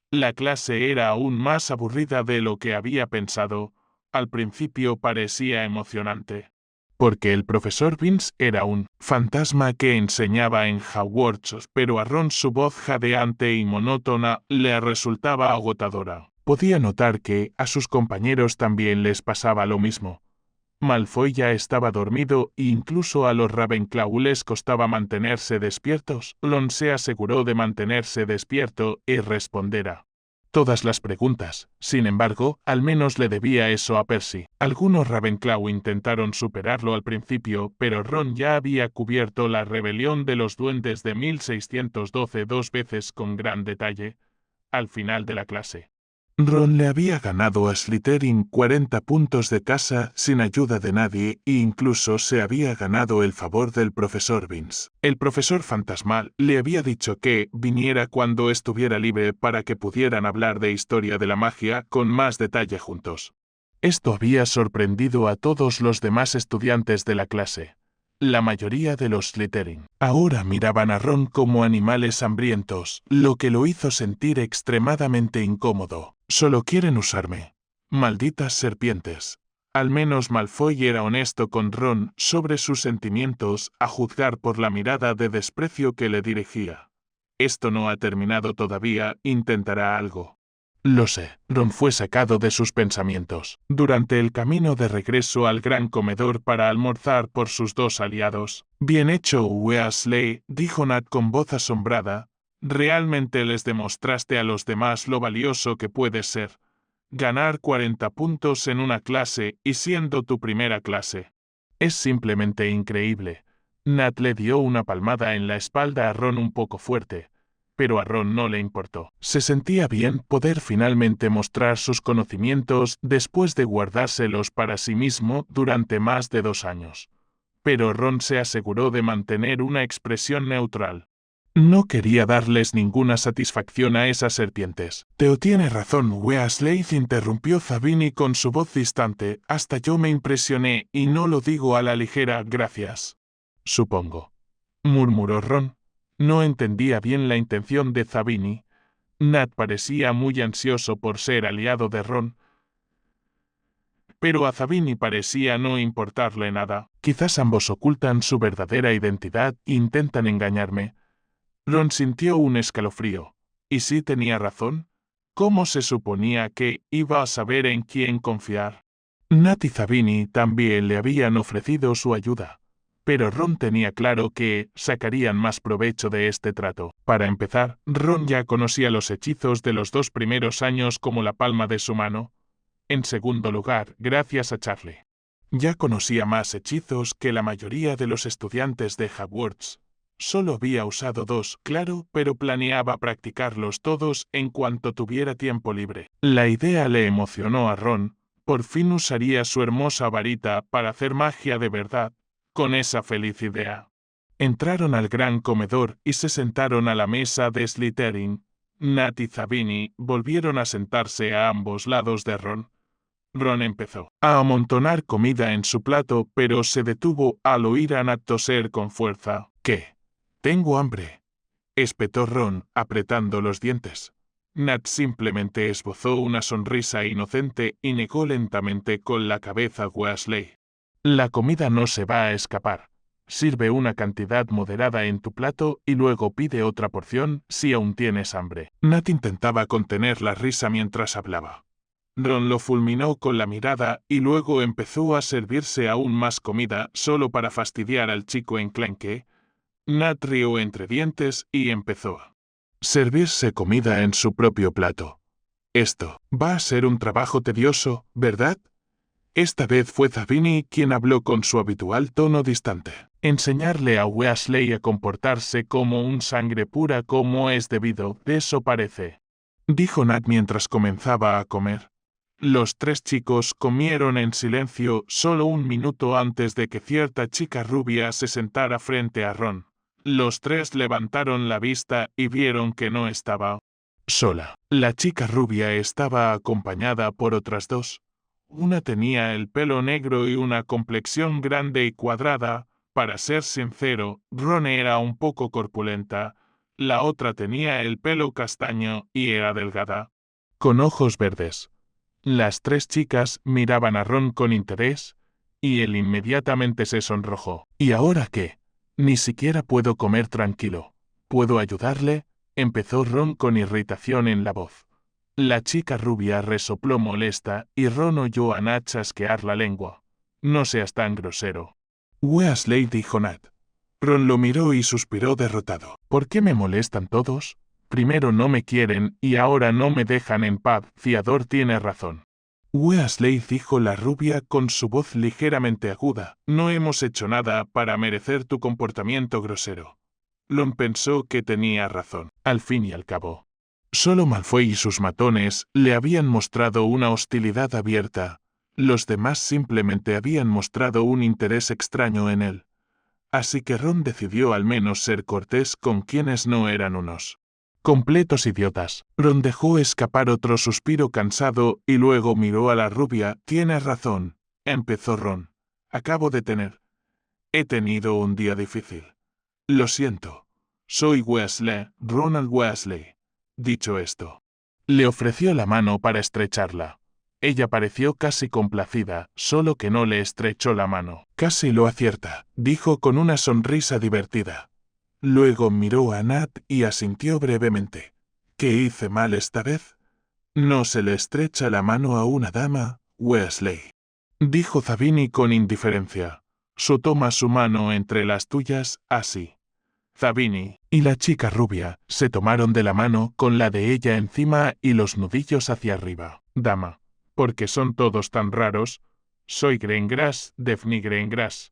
La clase era aún más aburrida de lo que había pensado. Al principio parecía emocionante, porque el profesor Vince era un fantasma que enseñaba en Hogwarts, pero a Ron su voz jadeante y monótona le resultaba agotadora. Podía notar que a sus compañeros también les pasaba lo mismo. Malfoy ya estaba dormido e incluso a los Ravenclaw les costaba mantenerse despiertos. Ron se aseguró de mantenerse despierto y responder a todas las preguntas. Sin embargo, al menos le debía eso a Percy. Algunos Ravenclaw intentaron superarlo al principio, pero Ron ya había cubierto la rebelión de los duendes de 1612 dos veces con gran detalle. Al final de la clase, Ron le había ganado a Slytherin 40 puntos de casa sin ayuda de nadie e incluso se había ganado el favor del profesor Vince. El profesor fantasmal le había dicho que viniera cuando estuviera libre para que pudieran hablar de historia de la magia con más detalle juntos. Esto había sorprendido a todos los demás estudiantes de la clase. La mayoría de los Slytherin ahora miraban a Ron como animales hambrientos, lo que lo hizo sentir extremadamente incómodo. Solo quieren usarme. Malditas serpientes. Al menos Malfoy era honesto con Ron sobre sus sentimientos, a juzgar por la mirada de desprecio que le dirigía. Esto no ha terminado todavía, intentará algo. Lo sé. Ron fue sacado de sus pensamientos durante el camino de regreso al gran comedor para almorzar por sus dos aliados. Bien hecho, Weasley, dijo Nat con voz asombrada. Realmente les demostraste a los demás lo valioso que puedes ser. Ganar 40 puntos en una clase y siendo tu primera clase. Es simplemente increíble. Nat le dio una palmada en la espalda a Ron un poco fuerte. Pero a Ron no le importó. Se sentía bien poder finalmente mostrar sus conocimientos después de guardárselos para sí mismo durante más de 2 años. Pero Ron se aseguró de mantener una expresión neutral. No quería darles ninguna satisfacción a esas serpientes. Theo tiene razón, Weasley, interrumpió Zabini con su voz distante. Hasta yo me impresioné y no lo digo a la ligera, gracias. Supongo, murmuró Ron. No entendía bien la intención de Zabini. Nat parecía muy ansioso por ser aliado de Ron, pero a Zabini parecía no importarle nada. Quizás ambos ocultan su verdadera identidad e intentan engañarme. Ron sintió un escalofrío. ¿Y si tenía razón? ¿Cómo se suponía que iba a saber en quién confiar? Nat y Zabini también le habían ofrecido su ayuda. Pero Ron tenía claro que sacarían más provecho de este trato. Para empezar, Ron ya conocía los hechizos de los 2 primeros años como la palma de su mano. En segundo lugar, gracias a Charlie, ya conocía más hechizos que la mayoría de los estudiantes de Hogwarts. Solo había usado 2, claro, pero planeaba practicarlos todos en cuanto tuviera tiempo libre. La idea le emocionó a Ron. Por fin usaría su hermosa varita para hacer magia de verdad. Con esa feliz idea, entraron al gran comedor y se sentaron a la mesa de Slytherin. Nat y Zabini volvieron a sentarse a ambos lados de Ron. Ron empezó a amontonar comida en su plato, pero se detuvo al oír a Nat toser con fuerza. ¿Qué? Tengo hambre, espetó Ron, apretando los dientes. Nat simplemente esbozó una sonrisa inocente y negó lentamente con la cabeza Weasley. La comida no se va a escapar. Sirve una cantidad moderada en tu plato y luego pide otra porción si aún tienes hambre. Nat intentaba contener la risa mientras hablaba. Ron lo fulminó con la mirada y luego empezó a servirse aún más comida solo para fastidiar al chico enclenque. Nat rió entre dientes y empezó a servirse comida en su propio plato. Esto va a ser un trabajo tedioso, ¿verdad? Esta vez fue Zabini quien habló con su habitual tono distante. Enseñarle a Weasley a comportarse como un sangre pura como es debido, eso parece, dijo Nat mientras comenzaba a comer. Los tres chicos comieron en silencio solo un minuto antes de que cierta chica rubia se sentara frente a Ron. Los tres levantaron la vista y vieron que no estaba sola. La chica rubia estaba acompañada por otras dos. Una tenía el pelo negro y una complexión grande y cuadrada. Para ser sincero, Ron era un poco corpulenta. La otra tenía el pelo castaño y era delgada, con ojos verdes. Las tres chicas miraban a Ron con interés, y él inmediatamente se sonrojó. ¿Y ahora qué? Ni siquiera puedo comer tranquilo. ¿Puedo ayudarle? Empezó Ron con irritación en la voz. La chica rubia resopló molesta y Ron oyó a Nat chasquear la lengua. No seas tan grosero, Weasley, dijo Nat. Ron lo miró y suspiró derrotado. ¿Por qué me molestan todos? Primero no me quieren y ahora no me dejan en paz. Fiador tiene razón. Weasley, dijo la rubia con su voz ligeramente aguda. No hemos hecho nada para merecer tu comportamiento grosero. Ron pensó que tenía razón. Al fin y al cabo, solo Malfoy y sus matones le habían mostrado una hostilidad abierta. Los demás simplemente habían mostrado un interés extraño en él. Así que Ron decidió al menos ser cortés con quienes no eran unos completos idiotas. Ron dejó escapar otro suspiro cansado y luego miró a la rubia. Tienes razón, empezó Ron. He tenido un día difícil. Lo siento. Soy Weasley, Ronald Weasley. Dicho esto, le ofreció la mano para estrecharla. Ella pareció casi complacida, solo que no le estrechó la mano. Casi lo acierta, dijo con una sonrisa divertida. Luego miró a Nat y asintió brevemente. ¿Qué hice mal esta vez? No se le estrecha la mano a una dama, Weasley, dijo Zabini con indiferencia. Toma su mano entre las tuyas, así. Zabini y la chica rubia se tomaron de la mano con la de ella encima y los nudillos hacia arriba. Dama, porque son todos tan raros. Soy Greengrass, Daphne Greengrass,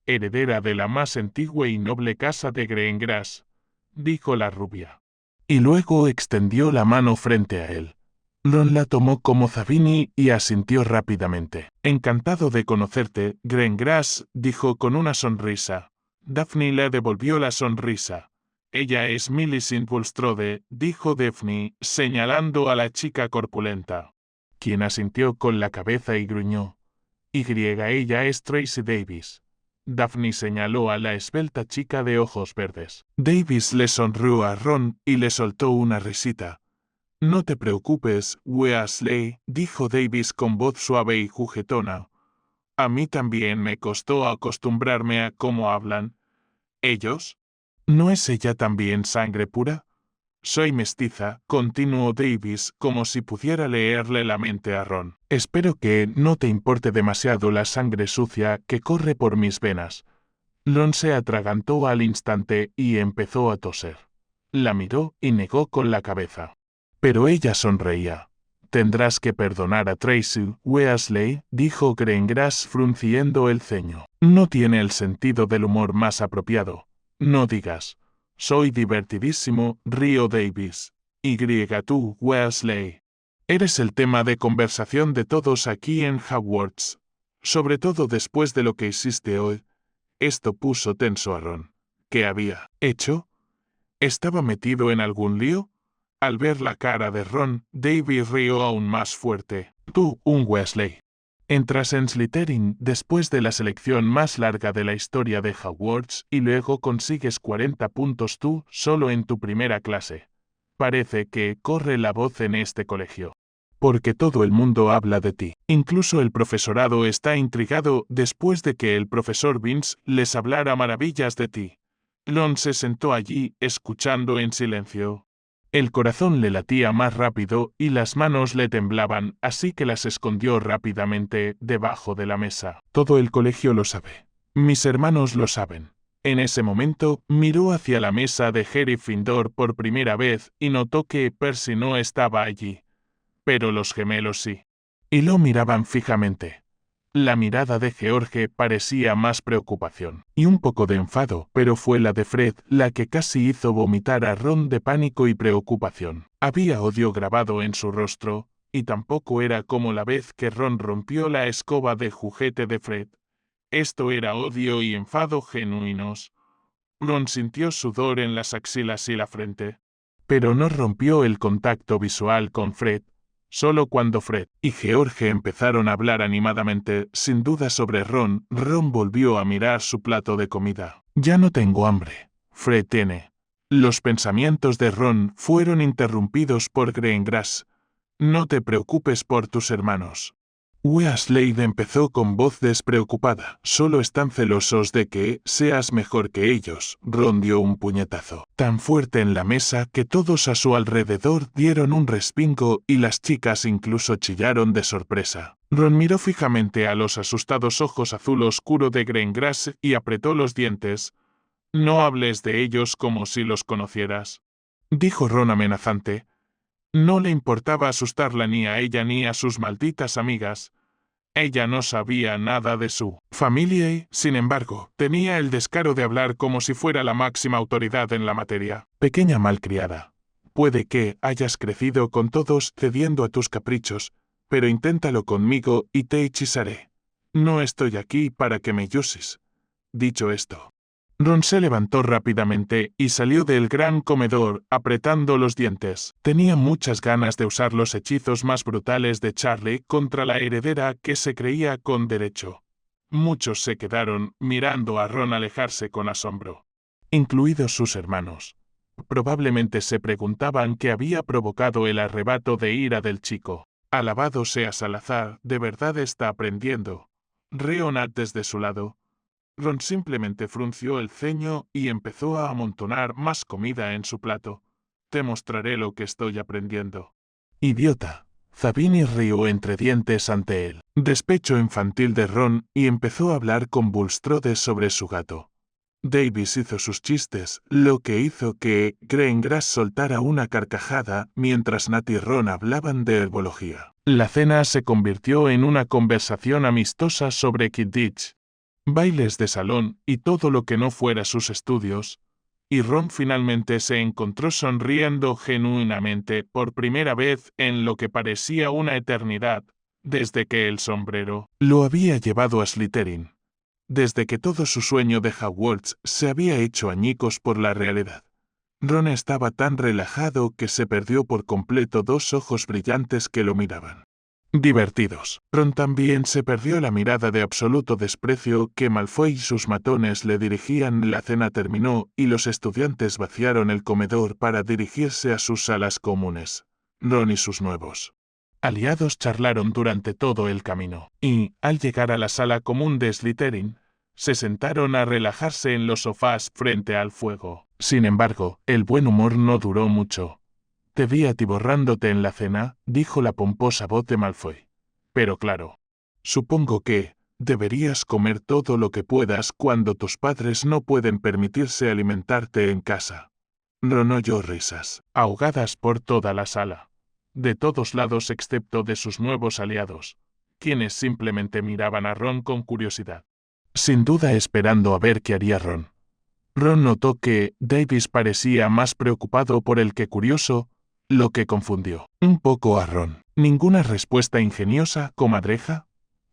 heredera de la más antigua y noble casa de Greengrass, dijo la rubia. Y luego extendió la mano frente a él. Ron la tomó como Zabini y asintió rápidamente. Encantado de conocerte, Greengrass, dijo con una sonrisa. Daphne le devolvió la sonrisa. Ella es Millicent Bulstrode, dijo Daphne, señalando a la chica corpulenta, quien asintió con la cabeza y gruñó. Ella es Tracy Davis. Daphne señaló a la esbelta chica de ojos verdes. Davis le sonrió a Ron y le soltó una risita. No te preocupes, Weasley, dijo Davis con voz suave y juguetona. A mí también me costó acostumbrarme a cómo hablan. ¿Ellos? ¿No es ella también sangre pura? Soy mestiza, continuó Davis como si pudiera leerle la mente a Ron. Espero que no te importe demasiado la sangre sucia que corre por mis venas. Ron se atragantó al instante y empezó a toser. La miró y negó con la cabeza. Pero ella sonreía. Tendrás que perdonar a Tracy, Weasley, dijo Greengrass frunciendo el ceño. No tiene el sentido del humor más apropiado. No digas. Soy divertidísimo, rió Davis. Tú, Weasley. Eres el tema de conversación de todos aquí en Hogwarts. Sobre todo después de lo que hiciste hoy. Esto puso tenso a Ron. ¿Qué había hecho? ¿Estaba metido en algún lío? Al ver la cara de Ron, Davy rió aún más fuerte. Tú, un Weasley. Entras en Slytherin después de la selección más larga de la historia de Hogwarts y luego consigues 40 puntos tú solo en tu primera clase. Parece que corre la voz en este colegio. Porque todo el mundo habla de ti. Incluso el profesorado está intrigado después de que el profesor Vince les hablara maravillas de ti. Ron se sentó allí, escuchando en silencio. El corazón le latía más rápido y las manos le temblaban, así que las escondió rápidamente debajo de la mesa. Todo el colegio lo sabe. Mis hermanos lo saben. En ese momento, miró hacia la mesa de Gryffindor por primera vez y notó que Percy no estaba allí. Pero los gemelos sí. Y lo miraban fijamente. La mirada de George parecía más preocupación y un poco de enfado, pero fue la de Fred la que casi hizo vomitar a Ron de pánico y preocupación. Había odio grabado en su rostro, y tampoco era como la vez que Ron rompió la escoba de juguete de Fred. Esto era odio y enfado genuinos. Ron sintió sudor en las axilas y la frente. Pero no rompió el contacto visual con Fred. Solo cuando Fred y George empezaron a hablar animadamente, sin duda sobre Ron, Ron volvió a mirar su plato de comida. Ya no tengo hambre. Fred tiene. Los pensamientos de Ron fueron interrumpidos por Greengrass. No te preocupes por tus hermanos. Weasley empezó con voz despreocupada. Solo están celosos de que seas mejor que ellos. Ron dio un puñetazo tan fuerte en la mesa que todos a su alrededor dieron un respingo y las chicas incluso chillaron de sorpresa. Ron miró fijamente a los asustados ojos azul oscuro de Greengrass y apretó los dientes. No hables de ellos como si los conocieras, dijo Ron amenazante. No le importaba asustarla ni a ella ni a sus malditas amigas. Ella no sabía nada de su familia y, sin embargo, tenía el descaro de hablar como si fuera la máxima autoridad en la materia. Pequeña malcriada. Puede que hayas crecido con todos cediendo a tus caprichos, pero inténtalo conmigo y te hechizaré. No estoy aquí para que me uses. Dicho esto, Ron se levantó rápidamente y salió del gran comedor, apretando los dientes. Tenía muchas ganas de usar los hechizos más brutales de Charlie contra la heredera que se creía con derecho. Muchos se quedaron mirando a Ron alejarse con asombro, incluidos sus hermanos. Probablemente se preguntaban qué había provocado el arrebato de ira del chico. Alabado sea Salazar, de verdad está aprendiendo. Leonard desde su lado. Ron simplemente frunció el ceño y empezó a amontonar más comida en su plato. Te mostraré lo que estoy aprendiendo. Idiota. Zabini rió entre dientes ante el despecho infantil de Ron y empezó a hablar con Bulstrode sobre su gato. Davis hizo sus chistes, lo que hizo que Greengrass soltara una carcajada mientras Nat y Ron hablaban de herbología. La cena se convirtió en una conversación amistosa sobre Quidditch, bailes de salón y todo lo que no fuera sus estudios, y Ron finalmente se encontró sonriendo genuinamente por primera vez en lo que parecía una eternidad, desde que el sombrero lo había llevado a Slytherin, desde que todo su sueño de Hogwarts se había hecho añicos por la realidad. Ron estaba tan relajado que se perdió por completo dos ojos brillantes que lo miraban. Divertidos. Ron también se perdió la mirada de absoluto desprecio que Malfoy y sus matones le dirigían. La cena terminó y los estudiantes vaciaron el comedor para dirigirse a sus salas comunes. Ron y sus nuevos aliados charlaron durante todo el camino, y, al llegar a la sala común de Slytherin, se sentaron a relajarse en los sofás frente al fuego. Sin embargo, el buen humor no duró mucho. Te vi atiborrándote en la cena, dijo la pomposa voz de Malfoy. Pero claro, supongo que deberías comer todo lo que puedas cuando tus padres no pueden permitirse alimentarte en casa. Ron oyó risas, ahogadas por toda la sala, de todos lados excepto de sus nuevos aliados, quienes simplemente miraban a Ron con curiosidad, sin duda esperando a ver qué haría Ron. Ron notó que Davis parecía más preocupado por él que curioso, lo que confundió un poco a Ron. ¿Ninguna respuesta ingeniosa, comadreja?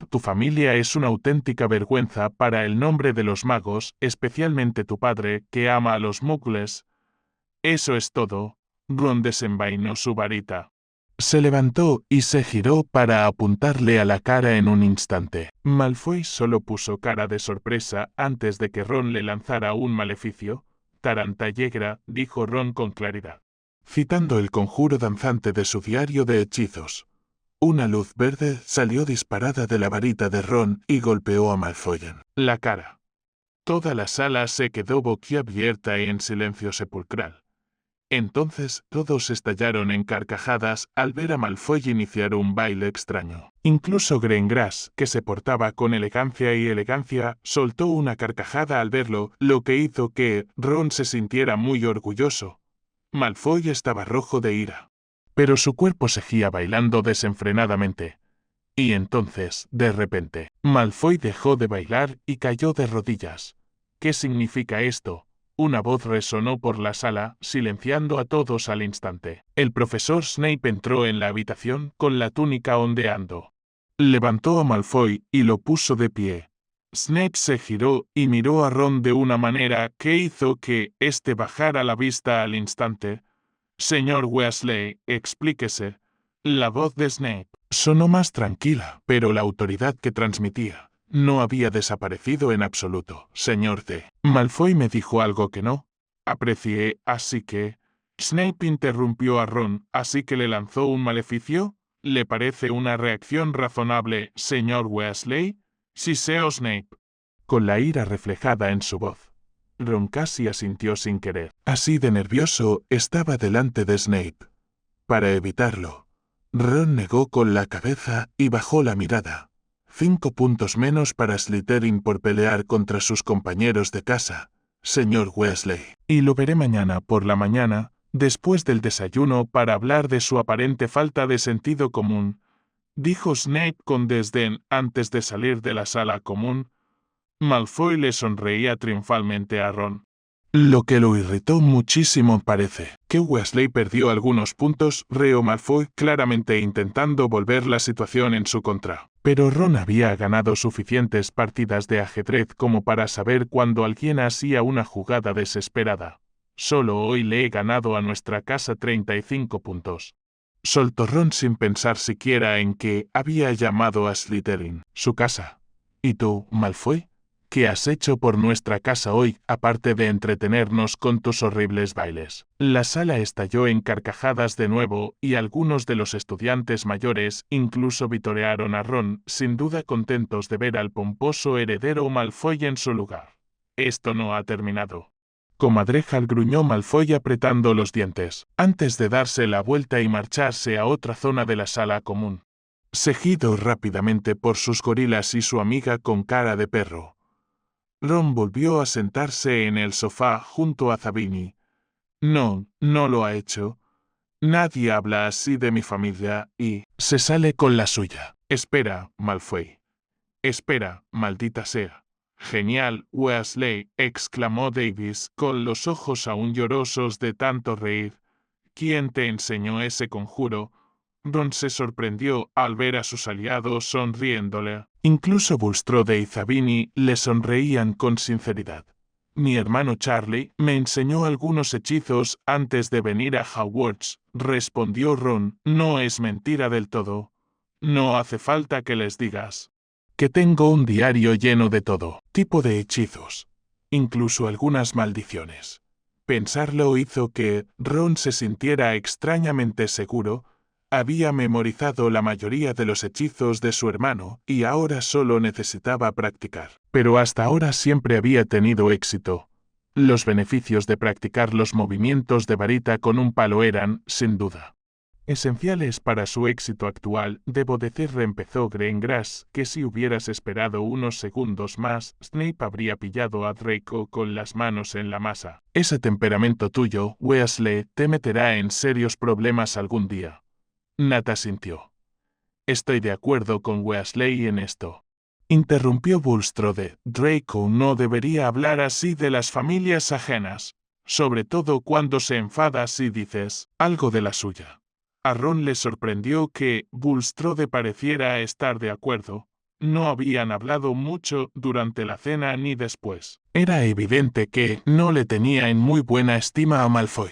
Tu familia es una auténtica vergüenza para el nombre de los magos, especialmente tu padre, que ama a los muggles. Eso es todo. Ron desenvainó su varita. Se levantó y se giró para apuntarle a la cara en un instante. Malfoy solo puso cara de sorpresa antes de que Ron le lanzara un maleficio. Tarantallegra, dijo Ron con claridad, citando el conjuro danzante de su diario de hechizos. Una luz verde salió disparada de la varita de Ron y golpeó a Malfoy en la cara. Toda la sala se quedó boquiabierta y en silencio sepulcral. Entonces todos estallaron en carcajadas al ver a Malfoy iniciar un baile extraño. Incluso Greengrass, que se portaba con elegancia, soltó una carcajada al verlo, lo que hizo que Ron se sintiera muy orgulloso. Malfoy estaba rojo de ira, pero su cuerpo seguía bailando desenfrenadamente. Y entonces, de repente, Malfoy dejó de bailar y cayó de rodillas. ¿Qué significa esto? Una voz resonó por la sala, silenciando a todos al instante. El profesor Snape entró en la habitación con la túnica ondeando. Levantó a Malfoy y lo puso de pie. Snape se giró y miró a Ron de una manera que hizo que éste bajara la vista al instante. Señor Weasley, explíquese. La voz de Snape sonó más tranquila, pero la autoridad que transmitía no había desaparecido en absoluto. Señor D. Malfoy me dijo algo que no aprecié, así que... Snape interrumpió a Ron, así que le lanzó un maleficio. ¿Le parece una reacción razonable, señor Weasley? Siseo Snape, con la ira reflejada en su voz. Ron casi asintió sin querer. Así de nervioso estaba delante de Snape. Para evitarlo, Ron negó con la cabeza y bajó la mirada. 5 puntos menos para Slytherin por pelear contra sus compañeros de casa, señor Weasley. Y lo veré mañana por la mañana, después del desayuno, para hablar de su aparente falta de sentido común, dijo Snape con desdén antes de salir de la sala común. Malfoy le sonreía triunfalmente a Ron. Lo que lo irritó muchísimo parece que Weasley perdió algunos puntos, reó Malfoy claramente intentando volver la situación en su contra. Pero Ron había ganado suficientes partidas de ajedrez como para saber cuando alguien hacía una jugada desesperada. Solo hoy le he ganado a nuestra casa 35 puntos. Soltó Ron sin pensar siquiera en que había llamado a Slytherin su casa. ¿Y tú, Malfoy? ¿Qué has hecho por nuestra casa hoy, aparte de entretenernos con tus horribles bailes? La sala estalló en carcajadas de nuevo, y algunos de los estudiantes mayores incluso vitorearon a Ron, sin duda contentos de ver al pomposo heredero Malfoy en su lugar. Esto no ha terminado. Comadreja, gruñó Malfoy apretando los dientes, antes de darse la vuelta y marcharse a otra zona de la sala común. Seguido rápidamente por sus gorilas y su amiga con cara de perro. Ron volvió a sentarse en el sofá junto a Zabini. No lo ha hecho. Nadie habla así de mi familia y... se sale con la suya. Espera, Malfoy. Espera, maldita sea. Genial, Weasley, exclamó Davis, con los ojos aún llorosos de tanto reír. ¿Quién te enseñó ese conjuro? Ron se sorprendió al ver a sus aliados sonriéndole. Incluso Bulstrode y Zabini le sonreían con sinceridad. Mi hermano Charlie me enseñó algunos hechizos antes de venir a Hogwarts, respondió Ron. No es mentira del todo. No hace falta que les digas que tengo un diario lleno de todo tipo de hechizos, incluso algunas maldiciones. Pensarlo hizo que Ron se sintiera extrañamente seguro. Había memorizado la mayoría de los hechizos de su hermano y ahora solo necesitaba practicar. Pero hasta ahora siempre había tenido éxito. Los beneficios de practicar los movimientos de varita con un palo eran, sin duda, esenciales para su éxito actual. Debo decir, empezó Greengrass, que si hubieras esperado unos segundos más, Snape habría pillado a Draco con las manos en la masa. Ese temperamento tuyo, Weasley, te meterá en serios problemas algún día. Nat asintió. Estoy de acuerdo con Weasley en esto. Interrumpió Bulstrode. Draco no debería hablar así de las familias ajenas, sobre todo cuando se enfada si dices algo de la suya. A Ron le sorprendió que Bulstrode pareciera estar de acuerdo. No habían hablado mucho durante la cena ni después. Era evidente que no le tenía en muy buena estima a Malfoy.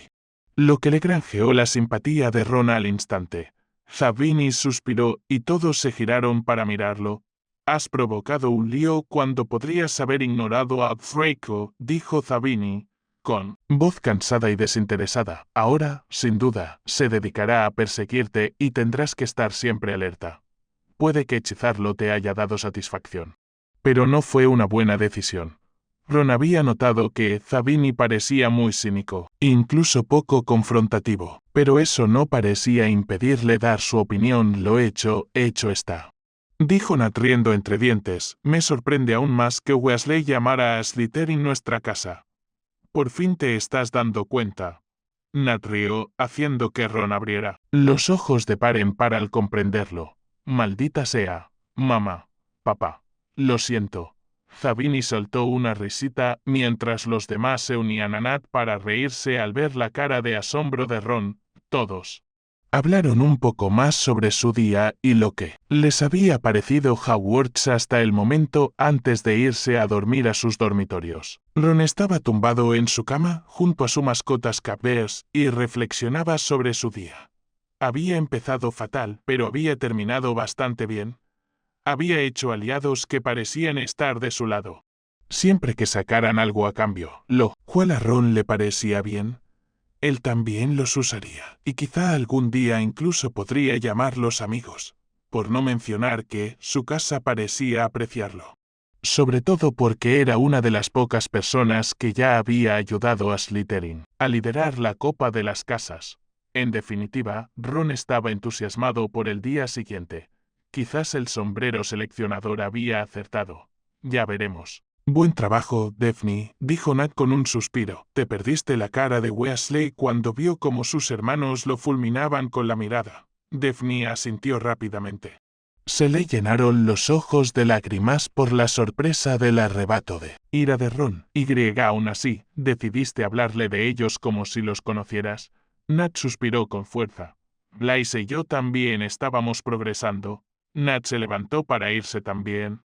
lo que le granjeó la simpatía de Ron al instante. Zabini suspiró y todos se giraron para mirarlo. «Has provocado un lío cuando podrías haber ignorado a Draco», dijo Zabini, con voz cansada y desinteresada. «Ahora, sin duda, se dedicará a perseguirte y tendrás que estar siempre alerta. Puede que hechizarlo te haya dado satisfacción. Pero no fue una buena decisión». Ron había notado que Zabini parecía muy cínico, incluso poco confrontativo, pero eso no parecía impedirle dar su opinión. «Lo hecho está», dijo Nat riendo entre dientes. «Me sorprende aún más que Weasley llamara a Slytherin nuestra casa. Por fin te estás dando cuenta». Nat rió, haciendo que Ron abriera los ojos de par en par al comprenderlo. «Maldita sea, mamá, papá. Lo siento». Zabini soltó una risita mientras los demás se unían a Nat para reírse al ver la cara de asombro de Ron. Todos hablaron un poco más sobre su día y lo que les había parecido Hogwarts hasta el momento antes de irse a dormir a sus dormitorios. Ron estaba tumbado en su cama junto a su mascota Scabbers y reflexionaba sobre su día. Había empezado fatal, pero había terminado bastante bien. Había hecho aliados que parecían estar de su lado. Siempre que sacaran algo a cambio, lo cual a Ron le parecía bien, él también los usaría, y quizá algún día incluso podría llamarlos amigos, por no mencionar que su casa parecía apreciarlo. Sobre todo porque era una de las pocas personas que ya había ayudado a Slytherin a liderar la Copa de las Casas. En definitiva, Ron estaba entusiasmado por el día siguiente. Quizás el sombrero seleccionador había acertado. Ya veremos. «Buen trabajo, Daphne», dijo Nat con un suspiro. «Te perdiste la cara de Weasley cuando vio cómo sus hermanos lo fulminaban con la mirada». Daphne asintió rápidamente. Se le llenaron los ojos de lágrimas por la sorpresa del arrebato de ira de Ron. «Y aún así, decidiste hablarle de ellos como si los conocieras». Nat suspiró con fuerza. «Blaise y yo también estábamos progresando». Nat se levantó para irse también.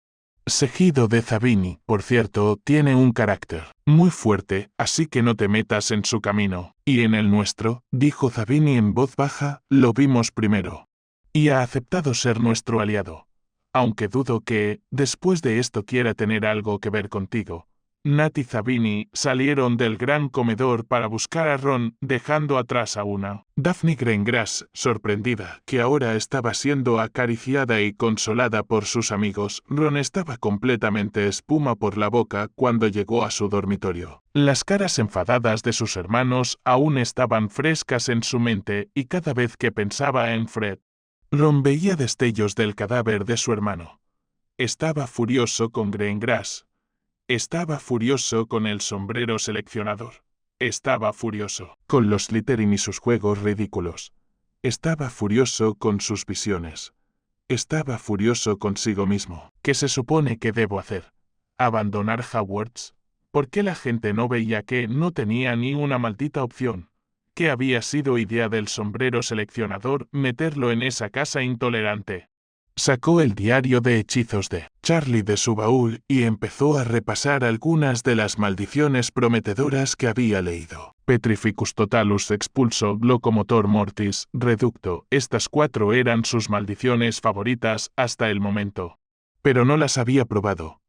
«Seguido de Zabini, por cierto, tiene un carácter muy fuerte, así que no te metas en su camino. Y en el nuestro», dijo Zabini en voz baja, «lo vimos primero. Y ha aceptado ser nuestro aliado. Aunque dudo que, después de esto, quiera tener algo que ver contigo». Nat y Zabini salieron del gran comedor para buscar a Ron, dejando atrás a una Daphne Greengrass, sorprendida, que ahora estaba siendo acariciada y consolada por sus amigos. Ron estaba completamente espuma por la boca cuando llegó a su dormitorio. Las caras enfadadas de sus hermanos aún estaban frescas en su mente y cada vez que pensaba en Fred, Ron veía destellos del cadáver de su hermano. Estaba furioso con Greengrass. Estaba furioso con el sombrero seleccionador. Estaba furioso con los Slytherin y sus juegos ridículos. Estaba furioso con sus visiones. Estaba furioso consigo mismo. ¿Qué se supone que debo hacer? ¿Abandonar Hogwarts? ¿Por qué la gente no veía que no tenía ni una maldita opción? ¿Qué había sido idea del sombrero seleccionador meterlo en esa casa intolerante? Sacó el diario de hechizos de Charlie de su baúl y empezó a repasar algunas de las maldiciones prometedoras que había leído. Petrificus totalus expulso, locomotor mortis, reducto. Estas 4 eran sus maldiciones favoritas hasta el momento. Pero no las había probado.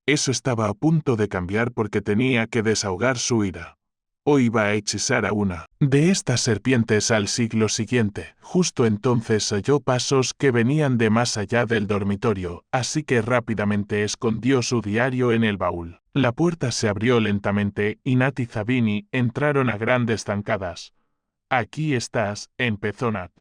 Eso estaba a punto de cambiar porque tenía que desahogar su ira. O iba a hechizar a una de estas serpientes al siglo siguiente. Justo entonces oyó pasos que venían de más allá del dormitorio, así que rápidamente escondió su diario en el baúl. La puerta se abrió lentamente y Nat y Zabini entraron a grandes zancadas. «Aquí estás», empezó Nat.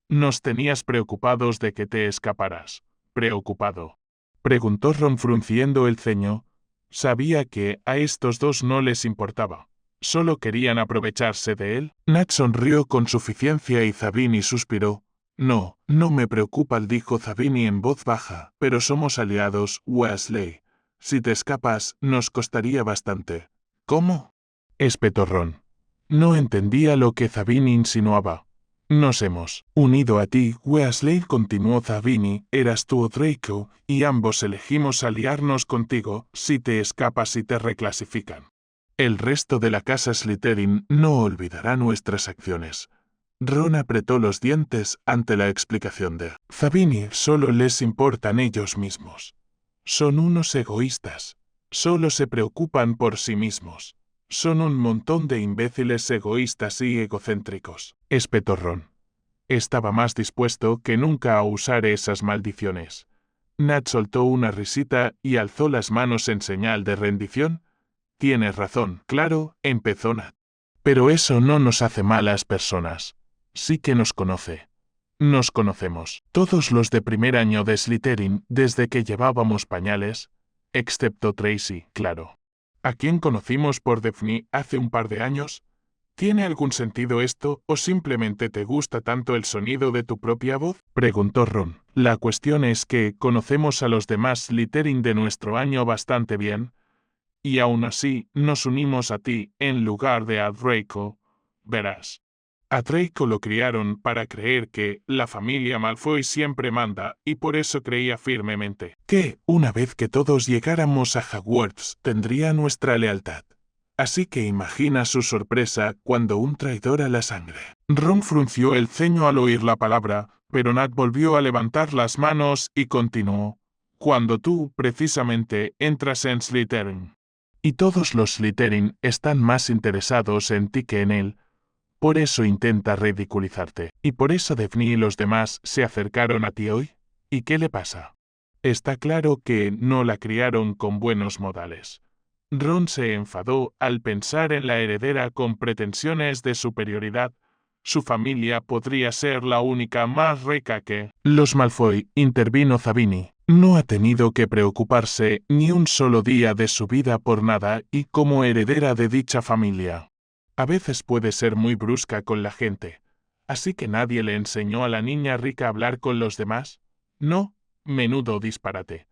«Nos tenías preocupados de que te escaparas». «¿Preocupado?», preguntó Ron frunciendo el ceño. Sabía que a estos dos no les importaba. ¿Solo querían aprovecharse de él? Nat sonrió con suficiencia y Zabini suspiró. «No, no me preocupa», dijo Zabini en voz baja, «pero somos aliados, Weasley. Si te escapas, nos costaría bastante». «¿Cómo?», espetó Ron. No entendía lo que Zabini insinuaba. «Nos hemos unido a ti, Weasley», continuó Zabini, «eras tú o Draco, y ambos elegimos aliarnos contigo si te escapas y te reclasifican». El resto de la casa Slytherin no olvidará nuestras acciones. Ron apretó los dientes ante la explicación de Zabini. Solo les importan ellos mismos. Son unos egoístas. Solo se preocupan por sí mismos. Son un montón de imbéciles egoístas y egocéntricos, espetó Ron. Estaba más dispuesto que nunca a usar esas maldiciones. Nat soltó una risita y alzó las manos en señal de rendición. Tienes razón, claro, empezó Nat. Pero eso no nos hace malas personas. Sí que nos conoce. Nos conocemos. Todos los de primer año de Slytherin desde que llevábamos pañales, excepto Tracy, claro. ¿A quién conocimos por Daphne hace un par de años? ¿Tiene algún sentido esto o simplemente te gusta tanto el sonido de tu propia voz? Preguntó Ron. La cuestión es que conocemos a los demás Slytherin de nuestro año bastante bien, y aún así nos unimos a ti en lugar de a Draco. Verás. A Draco lo criaron para creer que la familia Malfoy siempre manda y por eso creía firmemente que, una vez que todos llegáramos a Hogwarts, tendría nuestra lealtad. Así que imagina su sorpresa cuando un traidor a la sangre. Ron frunció el ceño al oír la palabra, pero Nat volvió a levantar las manos y continuó. Cuando tú, precisamente, entras en Slytherin. Y todos los Slytherin están más interesados en ti que en él. Por eso intenta ridiculizarte. ¿Y por eso Daphne y los demás se acercaron a ti hoy? ¿Y qué le pasa? Está claro que no la criaron con buenos modales. Ron se enfadó al pensar en la heredera con pretensiones de superioridad. Su familia podría ser la única más rica que los Malfoy, intervino Zabini. No ha tenido que preocuparse ni un solo día de su vida por nada y como heredera de dicha familia. A veces puede ser muy brusca con la gente. ¿Así que nadie le enseñó a la niña rica a hablar con los demás? No, menudo disparate.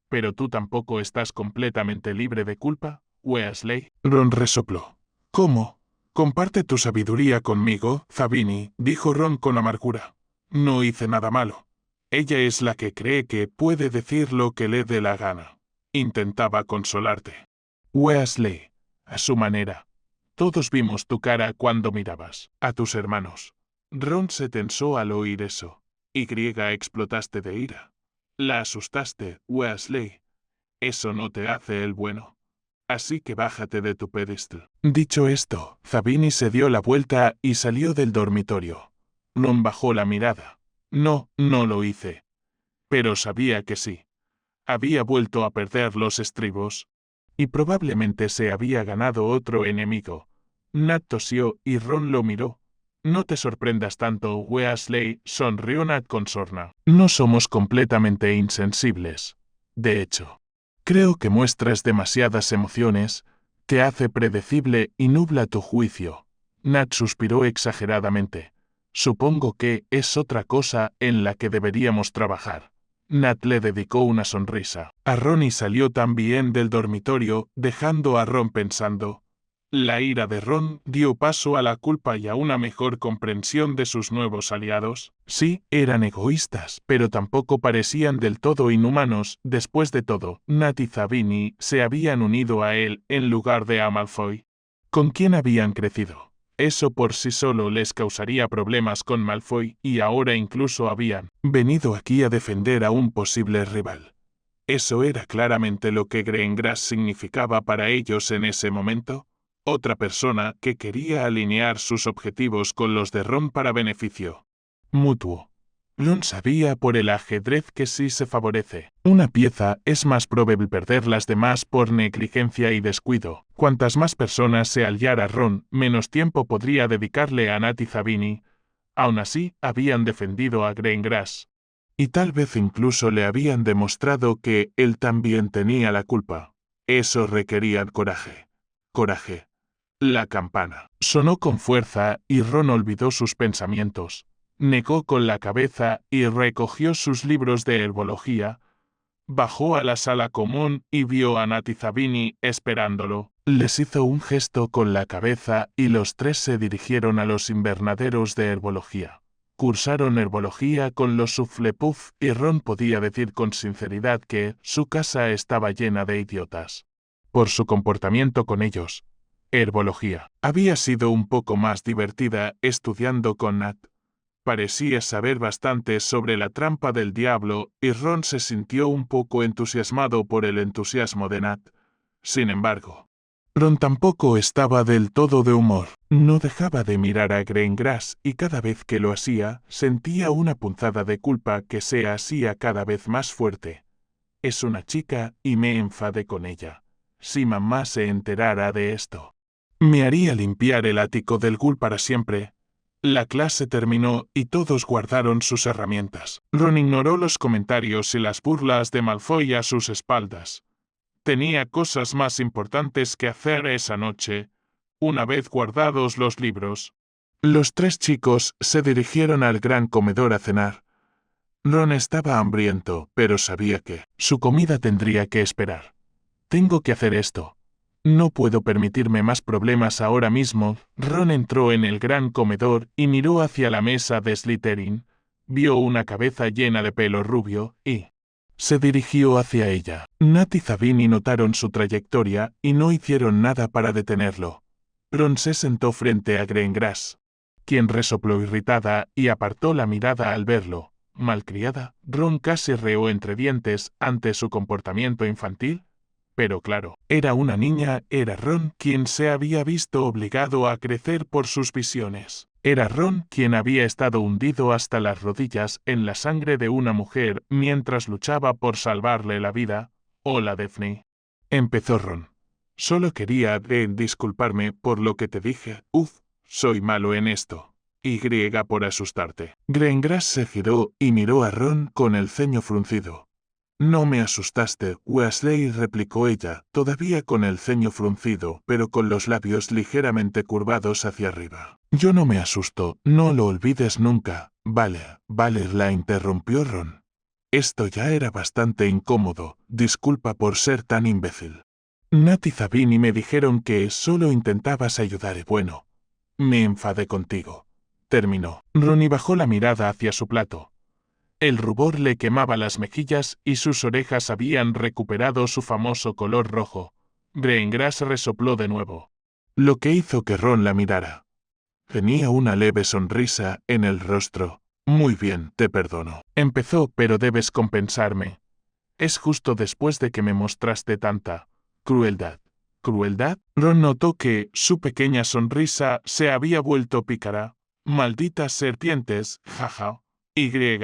¿Pero tú tampoco estás completamente libre de culpa, Weasley? Ron resopló. ¿Cómo? Comparte tu sabiduría conmigo, Zabini, dijo Ron con amargura. No hice nada malo. Ella es la que cree que puede decir lo que le dé la gana. Intentaba consolarte. Weasley, a su manera. Todos vimos tu cara cuando mirabas a tus hermanos. Ron se tensó al oír eso. Y explotaste de ira. La asustaste, Weasley. Eso no te hace el bueno. Así que bájate de tu pedestal. Dicho esto, Zabini se dio la vuelta y salió del dormitorio. Ron bajó la mirada. No, no lo hice. Pero sabía que sí. Había vuelto a perder los estribos. Y probablemente se había ganado otro enemigo. Nat tosió y Ron lo miró. No te sorprendas tanto, Weasley, sonrió Nat con sorna. No somos completamente insensibles. De hecho, creo que muestras demasiadas emociones, te hace predecible y nubla tu juicio. Nat suspiró exageradamente. Supongo que es otra cosa en la que deberíamos trabajar. Nat le dedicó una sonrisa a Ron y salió también del dormitorio, dejando a Ron pensando. La ira de Ron dio paso a la culpa y a una mejor comprensión de sus nuevos aliados. Sí, eran egoístas, pero tampoco parecían del todo inhumanos. Después de todo, Nat y Zabini se habían unido a él en lugar de a Malfoy. ¿Con quién habían crecido? Eso por sí solo les causaría problemas con Malfoy y ahora incluso habían venido aquí a defender a un posible rival. ¿Eso era claramente lo que Greengrass significaba para ellos en ese momento? Otra persona que quería alinear sus objetivos con los de Ron para beneficio mutuo. Ron sabía por el ajedrez que si se favorece una pieza es más probable perder las demás por negligencia y descuido. Cuantas más personas se aliara Ron, menos tiempo podría dedicarle a Nat y Zabini. Aún así, habían defendido a Greengrass. Y tal vez incluso le habían demostrado que él también tenía la culpa. Eso requería coraje. Coraje. La campana sonó con fuerza y Ron olvidó sus pensamientos. Negó con la cabeza y recogió sus libros de herbología. Bajó a la sala común y vio a Nat y Zabini esperándolo. Les hizo un gesto con la cabeza y los tres se dirigieron a los invernaderos de herbología. Cursaron herbología con los Hufflepuff y Ron podía decir con sinceridad que su casa estaba llena de idiotas. Por su comportamiento con ellos. herbología. Había sido un poco más divertida estudiando con Nat. Parecía saber bastante sobre la trampa del diablo y Ron se sintió un poco entusiasmado por el entusiasmo de Nat. Sin embargo, Ron tampoco estaba del todo de humor. No dejaba de mirar a Greengrass y cada vez que lo hacía, sentía una punzada de culpa que se hacía cada vez más fuerte. Es una chica y me enfadé con ella. Si mamá se enterara de esto, me haría limpiar el ático del Ghoul para siempre. La clase terminó y todos guardaron sus herramientas. Ron ignoró los comentarios y las burlas de Malfoy a sus espaldas. Tenía cosas más importantes que hacer esa noche. Una vez guardados los libros, los tres chicos se dirigieron al gran comedor a cenar. Ron estaba hambriento, pero sabía que su comida tendría que esperar. Tengo que hacer esto. No puedo permitirme más problemas ahora mismo. Ron entró en el gran comedor y miró hacia la mesa de Slytherin. Vio una cabeza llena de pelo rubio y se dirigió hacia ella. Nat y Zabini notaron su trayectoria y no hicieron nada para detenerlo. Ron se sentó frente a Greengrass, quien resopló irritada y apartó la mirada al verlo. Malcriada, Ron casi reó entre dientes ante su comportamiento infantil. Pero claro, era una niña, era Ron quien se había visto obligado a crecer por sus visiones. Era Ron quien había estado hundido hasta las rodillas en la sangre de una mujer mientras luchaba por salvarle la vida. Hola, Daphne. Empezó Ron. Solo quería disculparme por lo que te dije. Soy malo en esto. Y por asustarte. Greengrass se giró y miró a Ron con el ceño fruncido. No me asustaste, Weasley, replicó ella, todavía con el ceño fruncido, pero con los labios ligeramente curvados hacia arriba. Yo no me asusto, no lo olvides nunca. Vale, la interrumpió Ron. Esto ya era bastante incómodo, disculpa por ser tan imbécil. Nat y Zabini me dijeron que solo intentabas ayudar. Bueno, me enfadé contigo. Terminó. Ron bajó la mirada hacia su plato. El rubor le quemaba las mejillas y sus orejas habían recuperado su famoso color rojo. Greengrass resopló de nuevo, lo que hizo que Ron la mirara. Tenía una leve sonrisa en el rostro. Muy bien, te perdono. Empezó, pero debes compensarme. Es justo después de que me mostraste tanta crueldad. ¿Crueldad? Ron notó que su pequeña sonrisa se había vuelto pícara. Malditas serpientes, jaja.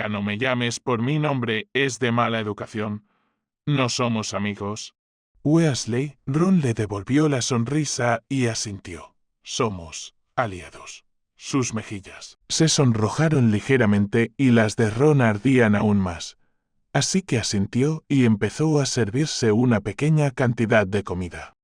No me llames por mi nombre, es de mala educación. No somos amigos. Weasley, Ron le devolvió la sonrisa y asintió. Somos aliados. Sus mejillas se sonrojaron ligeramente y las de Ron ardían aún más. Así que asintió y empezó a servirse una pequeña cantidad de comida.